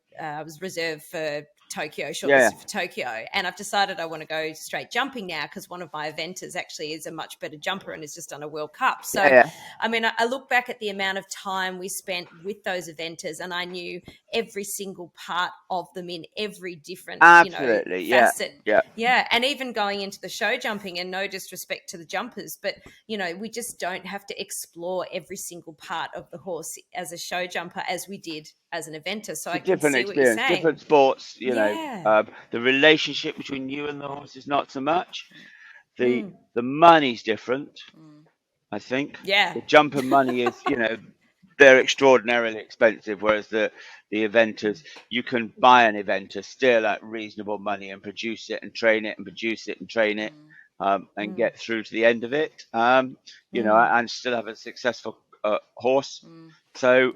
was reserved for Tokyo, shortlisted for Tokyo, and I've decided I want to go straight jumping now because one of my eventers actually is a much better jumper and has just done a World Cup. So, I mean, I look back at the amount of time we spent with those eventers, and I knew every single part of them in every different facet. Yeah, and even going into the show jumping, and no disrespect to the jumpers, but we just don't have to explore every single part of the horse as a show jumper as we did as an eventer. So I can see what you're saying. Different sports, the relationship between you and the horse is not so much. The money's different, I think. Yeah. The jumper money is, they're extraordinarily expensive, whereas the eventers, you can buy an eventer still at reasonable money and produce it and train it and produce it and train it and get through to the end of it, and still have a successful horse. So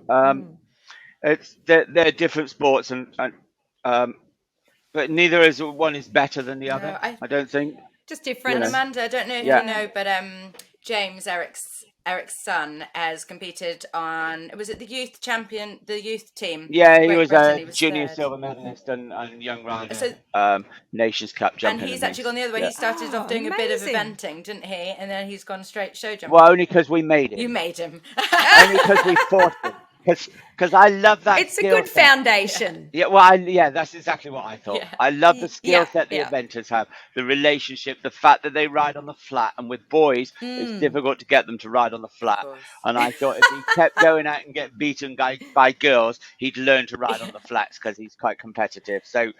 they're different sports, but neither is one is better than the other. I don't think. Just different. And Amanda, I don't know if you know, but James, Eric's son, has competed on, was it the youth team? Yeah, he was a junior silver medalist and young rider, Nations Cup jumping. And he's actually gone the other way. He started off doing a bit of eventing, didn't he? And then he's gone straight show jumping. Well, only because we made him. You made him. Only because we forced him. Because I love that. It's a good foundation. Yeah, that's exactly what I thought. Yeah. I love the skill set the eventers have, the relationship, the fact that they ride on the flat. And with boys, it's difficult to get them to ride on the flat. And I thought if he kept going out and get beaten by girls, he'd learn to ride on the flats because he's quite competitive. So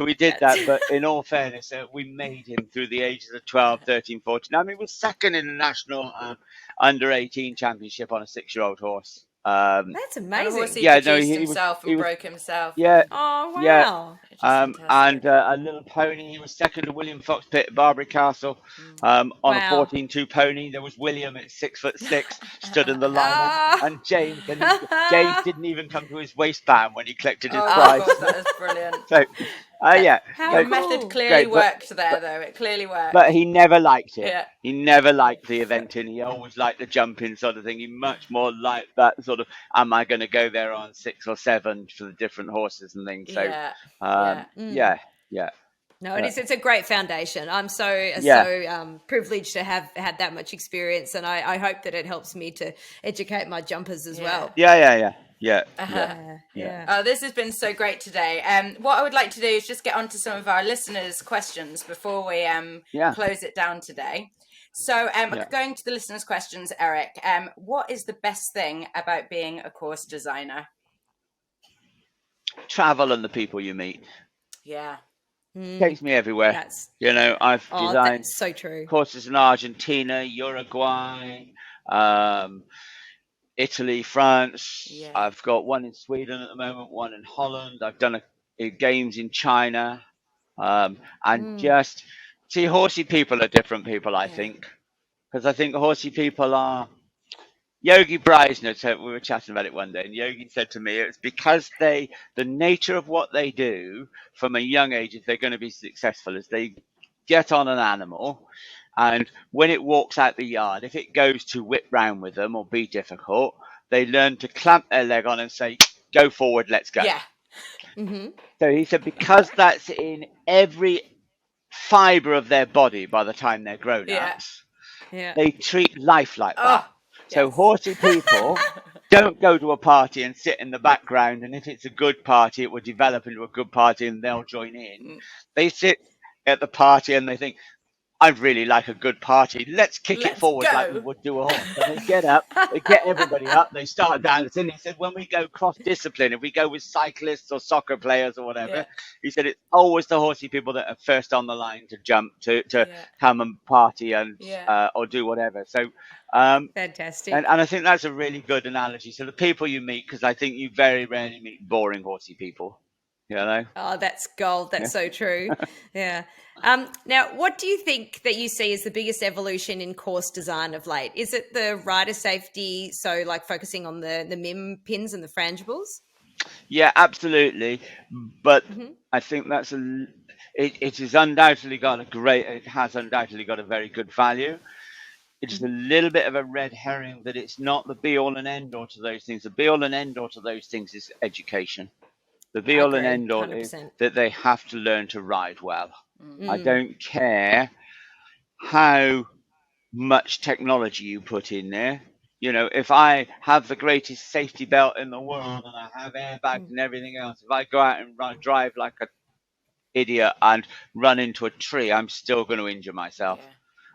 we did that. But in all fairness, we made him through the ages of 12, 13, 14. I mean, he was second in the national under-18 championship on a 6-year-old horse. That's amazing. He produced himself and broke himself. Yeah. Oh wow. Yeah. And a little pony. He was second to William Fox Pitt at Barbary Castle on a 14-2 pony. There was William at 6'6", stood in the line, and James didn't even come to his waistband when he collected his prize. God, that is brilliant. So, Your method clearly worked there, though. It clearly worked. But he never liked it. Yeah. He never liked the eventing. He always liked the jumping sort of thing. He much more liked that sort of, am I going to go there on 6 or 7 for the different horses and things. So, No, it's a great foundation. I'm so privileged to have had that much experience, and I hope that it helps me to educate my jumpers as well. Yeah. Oh, this has been so great today. What I would like to do is just get on to some of our listeners' questions before we close it down today. So going to the listeners' questions, Eric, what is the best thing about being a course designer? Travel and the people you meet. Yeah. Takes me everywhere. I've designed so true. courses in Argentina, Uruguay, Italy, France. Yeah. I've got one in Sweden at the moment, one in Holland. I've done games in China. And just see, horsey people are different people, I think. Because I think horsey people are... Yogi Breisner said, we were chatting about it one day, and Yogi said to me, it's because the nature of what they do from a young age, if they're going to be successful, is they get on an animal, and when it walks out the yard, if it goes to whip round with them or be difficult, they learn to clamp their leg on and say, go forward, let's go. Yeah. So he said, because that's in every fibre of their body by the time they're grown-ups, they treat life like that. So horsey people don't go to a party and sit in the background, and if it's a good party, it will develop into a good party and they'll join in. They sit at the party and they think, I'd really like a good party. Let's kick it Let's forward like we go. would do a horse. So they get up, they get everybody up, they start dancing. He said, when we go cross-discipline, if we go with cyclists or soccer players or whatever, Yeah. he said it's always the horsey people that are first on the line to jump, to Yeah. come and party and Yeah. or do whatever. So Fantastic. and I think that's a really good analogy. So the people you meet, because I think you very rarely meet boring horsey people, you know? Oh, that's gold. That's so true. Yeah. Now, what do you think that you see as the biggest evolution in course design of late? Is it the rider safety, so like focusing on the MIM pins and the frangibles? Yeah, absolutely. But I think that's it has undoubtedly got a very good value. It's a little bit of a red herring that it's not the be all and end all to those things. The be all and end all to those things is education. The be all and agree, end all is 100%. that they have to learn to ride well. I don't care how much technology you put in there. You know, if I have the greatest safety belt in the world and I have airbags and everything else, if I go out and drive like an idiot and run into a tree, I'm still going to injure myself. Yeah.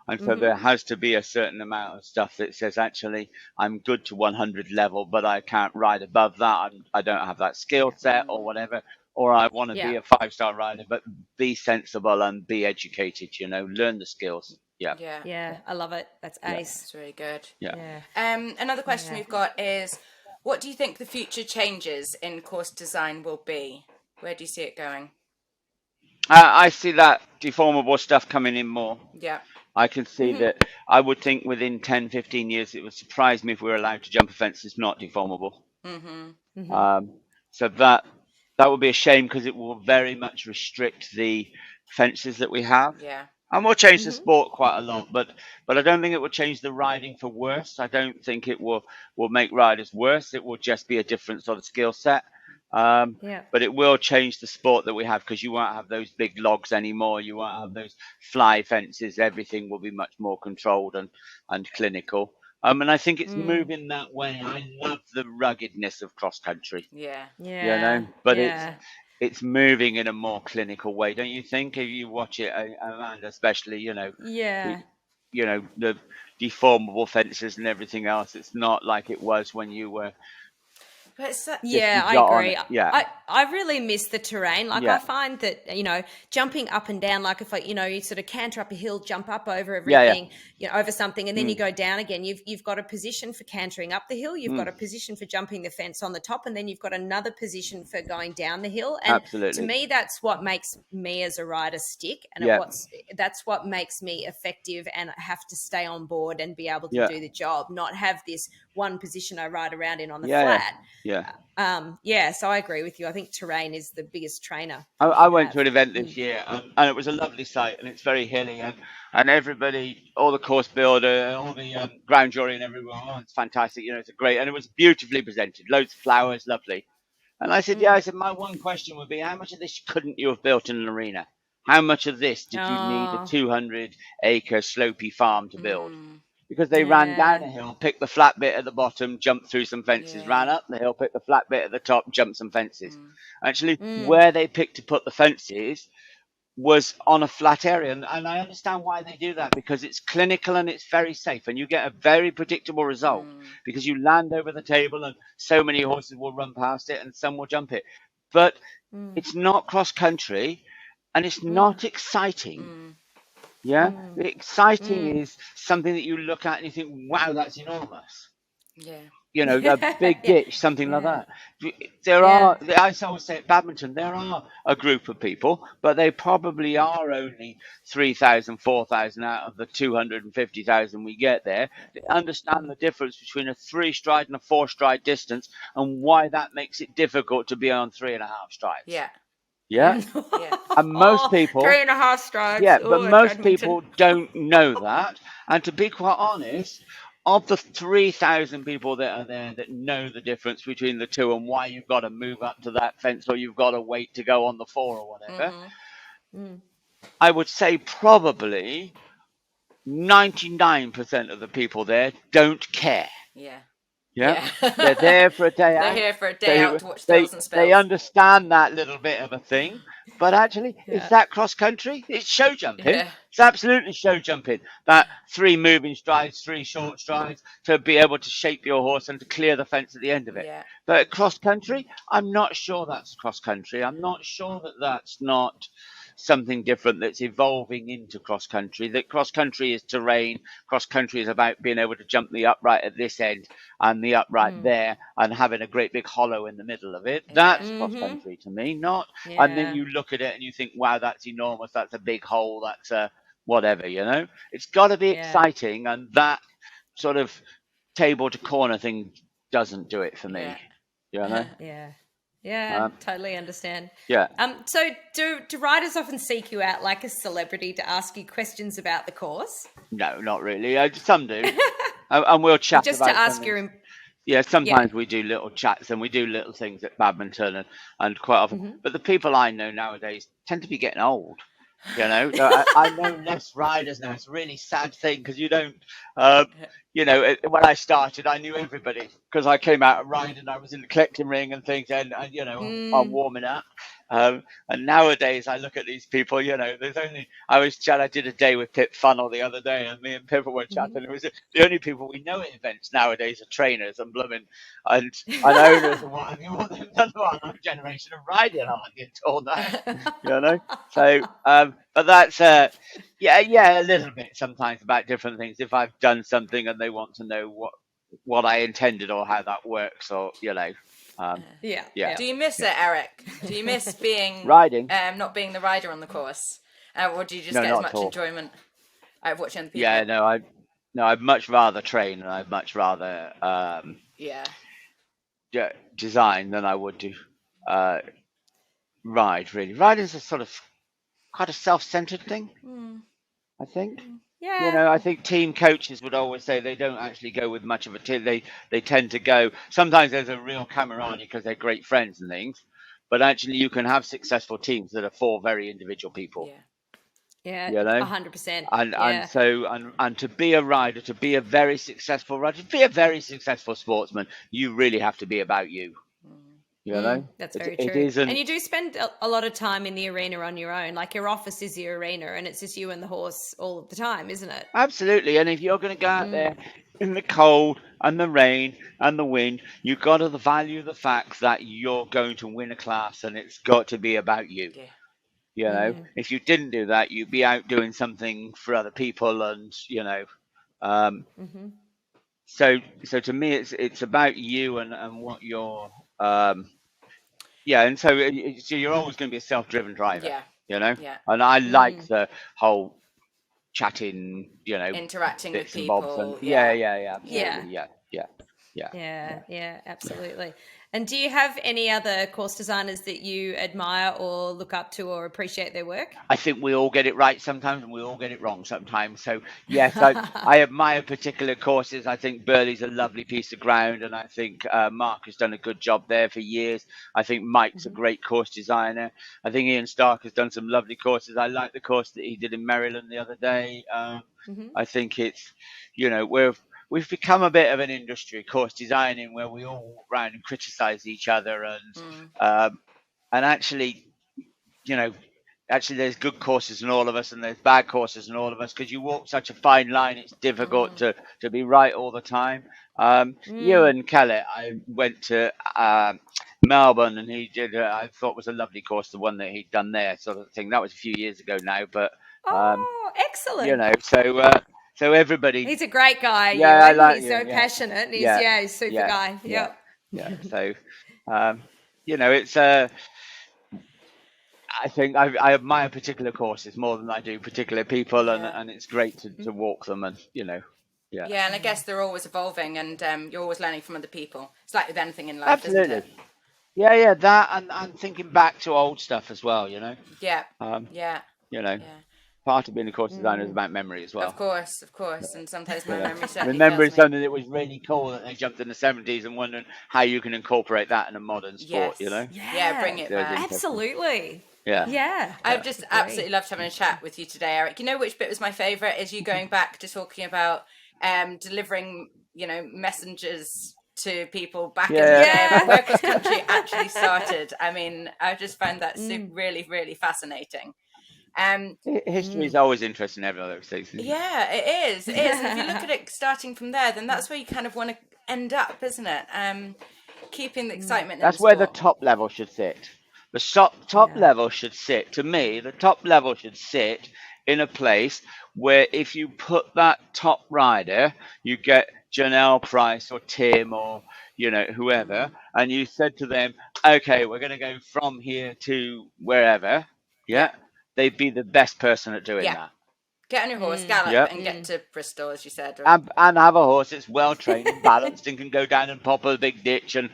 And so there has to be a certain amount of stuff that says, actually, I'm good to 100 level, but I can't ride above that. I don't have that skill set or whatever. Or I want to be a 5-star rider, but be sensible and be educated, you know, learn the skills. Yeah. Yeah, I love it. That's ace. It's really good. Yeah. Another question we've got is, what do you think the future changes in course design will be? Where do you see it going? I see that deformable stuff coming in more. Yeah. I can see that. I would think within 10, 15 years, it would surprise me if we were allowed to jump a fence that's not deformable. So that would be a shame, because it will very much restrict the fences that we have. Yeah. And we'll change the sport quite a lot, but I don't think it will change the riding for worse. I don't think it will make riders worse. It will just be a different sort of skill set. But it will change the sport that we have, because you won't have those big logs anymore. You won't have those fly fences. Everything will be much more controlled and clinical. And I think it's moving that way. I love the ruggedness of cross country. Yeah. You know, but it's moving in a more clinical way, don't you think? If you watch it, Amanda, especially, you know, the deformable fences and everything else. It's not like it was when you were. But it's I agree. I really miss the terrain. Like I find that, you know, jumping up and down, like if you sort of canter up a hill, jump up over everything, you know, over something, and then you go down again. You've got a position for cantering up the hill. You've got a position for jumping the fence on the top, and then you've got another position for going down the hill. And to me, that's what makes me as a rider stick, and that's what makes me effective, and have to stay on board and be able to do the job, not have this one position I ride around in on the flat. So I agree with you. I think terrain is the biggest trainer. I went to an event this year, and it was a lovely site, and it's very hilly, and everybody, all the course builder, all the ground jury and everyone, it's fantastic, you know, it's great, and it was beautifully presented, loads of flowers, lovely. And I said, my one question would be, how much of this couldn't you have built in an arena? How much of this did you need a 200-acre slopey farm to build? Because they ran down a hill, picked the flat bit at the bottom, jumped through some fences, ran up the hill, picked the flat bit at the top, jumped some fences. Actually, where they picked to put the fences was on a flat area. And I understand why they do that, because it's clinical and it's very safe, and you get a very predictable result, because you land over the table and so many horses will run past it and some will jump it. But it's not cross country, and it's not exciting. The exciting is something that you look at and you think, wow, that's enormous. You know, a big ditch, something like that. There are, I always say at badminton, there are a group of people, but they probably are only 3,000, 4,000 out of the 250,000 we get there, that understand the difference between a 3-stride and a 4-stride distance, and why that makes it difficult to be on 3.5 strides. And most people 3.5 strides. but most people don't know that. And to be quite honest, of the 3,000 people that are there that know the difference between the two and why you've got to move up to that fence or you've got to wait to go on the 4 or whatever, I would say probably 99% of the people there don't care. Yeah, Yeah. they're there for a day They're out. here for a day out to watch spills and They spills. understand that little bit of a thing, but actually, is Yeah. that cross country? It's show jumping. Yeah. It's absolutely show jumping. That 3 moving strides, 3 short strides to be able to shape your horse and to clear the fence at the end of it. Yeah. But cross country, I'm not sure that's cross country. I'm not sure that that's not something different that's evolving into cross country. That cross country is terrain. Cross country is about being able to jump the upright at this end and the upright there and having a great big hollow in the middle of it. That's cross country to me, not. And then Yeah. you look at it and you think, wow, that's enormous. That's a big hole. That's a whatever, you know. It's got to be Yeah. exciting, and that sort of table to corner thing doesn't do it for me. Yeah. You know. Yeah, totally understand. Yeah. So do riders often seek you out like a celebrity to ask you questions about the course? No, not really. Some do, and we'll chat Just about to ask something. your Yeah, sometimes we do little chats and we do little things at badminton and quite often. But the people I know nowadays tend to be getting old. You know, I know less riders now. It's a really sad thing because you don't, you know, when I started, I knew everybody because I came out of riding. I was in the collecting ring and things, and you know, I'm warming up. And nowadays, I look at these people. You know, I did a day with Pip Funnel the other day, and me and Pip were chatting. It was the only people we know at events nowadays are trainers and blooming and owners and what have you. None of our generation of riding are getting told that. You know, so but that's yeah, a little bit sometimes about different things. If I've done something and they want to know what I intended or how that works, or you know, yeah. Do you miss it, Eric? Do you miss being riding? Not being the rider on the course, or do you just No, get not as at much all. enjoyment out of watching other people? Yeah, no, I'd much rather train and I'd much rather design than I would do ride. Really, riding's a sort of quite a self-centered thing, I think. Yeah. You know, I think team coaches would always say they don't actually go with much of a team. They tend to go. Sometimes there's a real camaraderie because they're great friends and things, but actually you can have successful teams that are 4 very individual people. Yeah, You know, 100%. And to be a rider, to be a very successful rider, to be a very successful sportsman, you really have to be about you. You know, that's very it true. isn't. And you do spend a lot of time in the arena on your own. Like your office is your arena, and it's just you and the horse all of the time, isn't it? Absolutely. And if you're going to go out there in the cold and the rain and the wind, you've got to value the fact that you're going to win a class, and it's got to be about you. Yeah. You know, if you didn't do that, you'd be out doing something for other people, and you know. So to me, it's about you and what you're. And so you're always going to be a self-driven driver. Yeah. You know. Yeah. And I like the whole chatting. You know, interacting with bits and bobs people. and absolutely, Yeah, absolutely. And do you have any other course designers that you admire or look up to or appreciate their work? I think we all get it right sometimes and we all get it wrong sometimes. So, yes, I admire particular courses. I think Burley's a lovely piece of ground, and I think Mark has done a good job there for years. I think Mike's a great course designer. I think Ian Stark has done some lovely courses. I like the course that he did in Maryland the other day. I think it's, you know, we've become a bit of an industry, course designing, where we all walk around and criticize each other, and actually, you know, there's good courses in all of us and there's bad courses in all of us because you walk such a fine line. It's difficult to be right all the time. Ewan Kellett, I went to Melbourne, and he did I thought was a lovely course, the one that he'd done there, sort of thing. That was a few years ago now, but excellent. you know, so everybody. He's a great guy. Yeah, Ewan. I like he's you. so passionate. And he's super guy. Yeah. So, you know, it's I think I admire particular courses more than I do particular people, and it's great to walk them, and you know. Yeah, and I guess they're always evolving, and you're always learning from other people. It's like with anything in life, Absolutely. isn't it? Yeah, that and thinking back to old stuff as well, you know. Yeah. You know, part of being a course designer is about memory as well. Of course, and sometimes my memory certainly remembering fails me. something that was really cool that they jumped in the 70s and wondering how you can incorporate that in a modern sport, you know. Yeah, bring it back. Absolutely. Yeah. I've just absolutely loved having a chat with you today, Eric. You know which bit was my favourite is you going back to talking about delivering, you know, messengers to people back in the Yeah. day, where cross country actually started. I mean, I just find that really, really fascinating. History is always interesting, every other thing. Yeah, it is. It is. And if you look at it starting from there, then that's where you kind of want to end up, isn't it? Keeping the excitement. That's in where the sport. top level should sit. The top level should sit, to me, the top level should sit in a place where if you put that top rider, you get Janelle Price or Tim or, whoever, and you said to them, okay, we're going to go from here to wherever, they'd be the best person at doing that. Get on your horse, gallop, and get to Bristol, as you said. And have a horse that's well trained and balanced and can go down and pop a big ditch and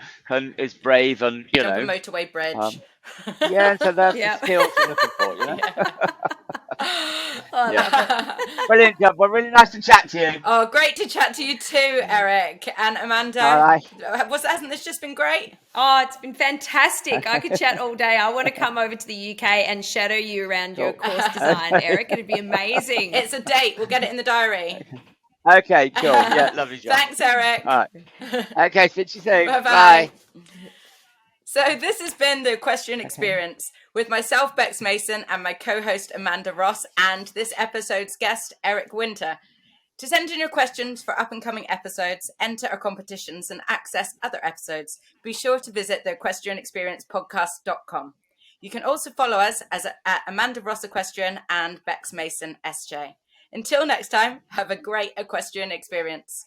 is brave and, jump a motorway bridge. So that's the skills you're looking for, I love it. Brilliant job. Well, really nice to chat to you. Oh, great to chat to you too, Eric. And Amanda, all right. Hasn't this just been great? Oh, it's been fantastic. I could chat all day. I want to come over to the UK and shadow you around your course design, Eric. It'd be amazing. It's a date. We'll get it in the diary. Okay, cool. Yeah, lovely job. Thanks, Eric. All right. Okay, see you soon. Bye-bye. Bye. So this has been the Equestrian Experience with myself, Bex Mason, and my co-host Amanda Ross, and this episode's guest, Eric Winter. To send in your questions for up-and-coming episodes, enter our competitions, and access other episodes, be sure to visit the equestrianexperiencepodcast.com. You can also follow us at Amanda Ross Equestrian and Bex Mason SJ. Until next time, have a great equestrian experience.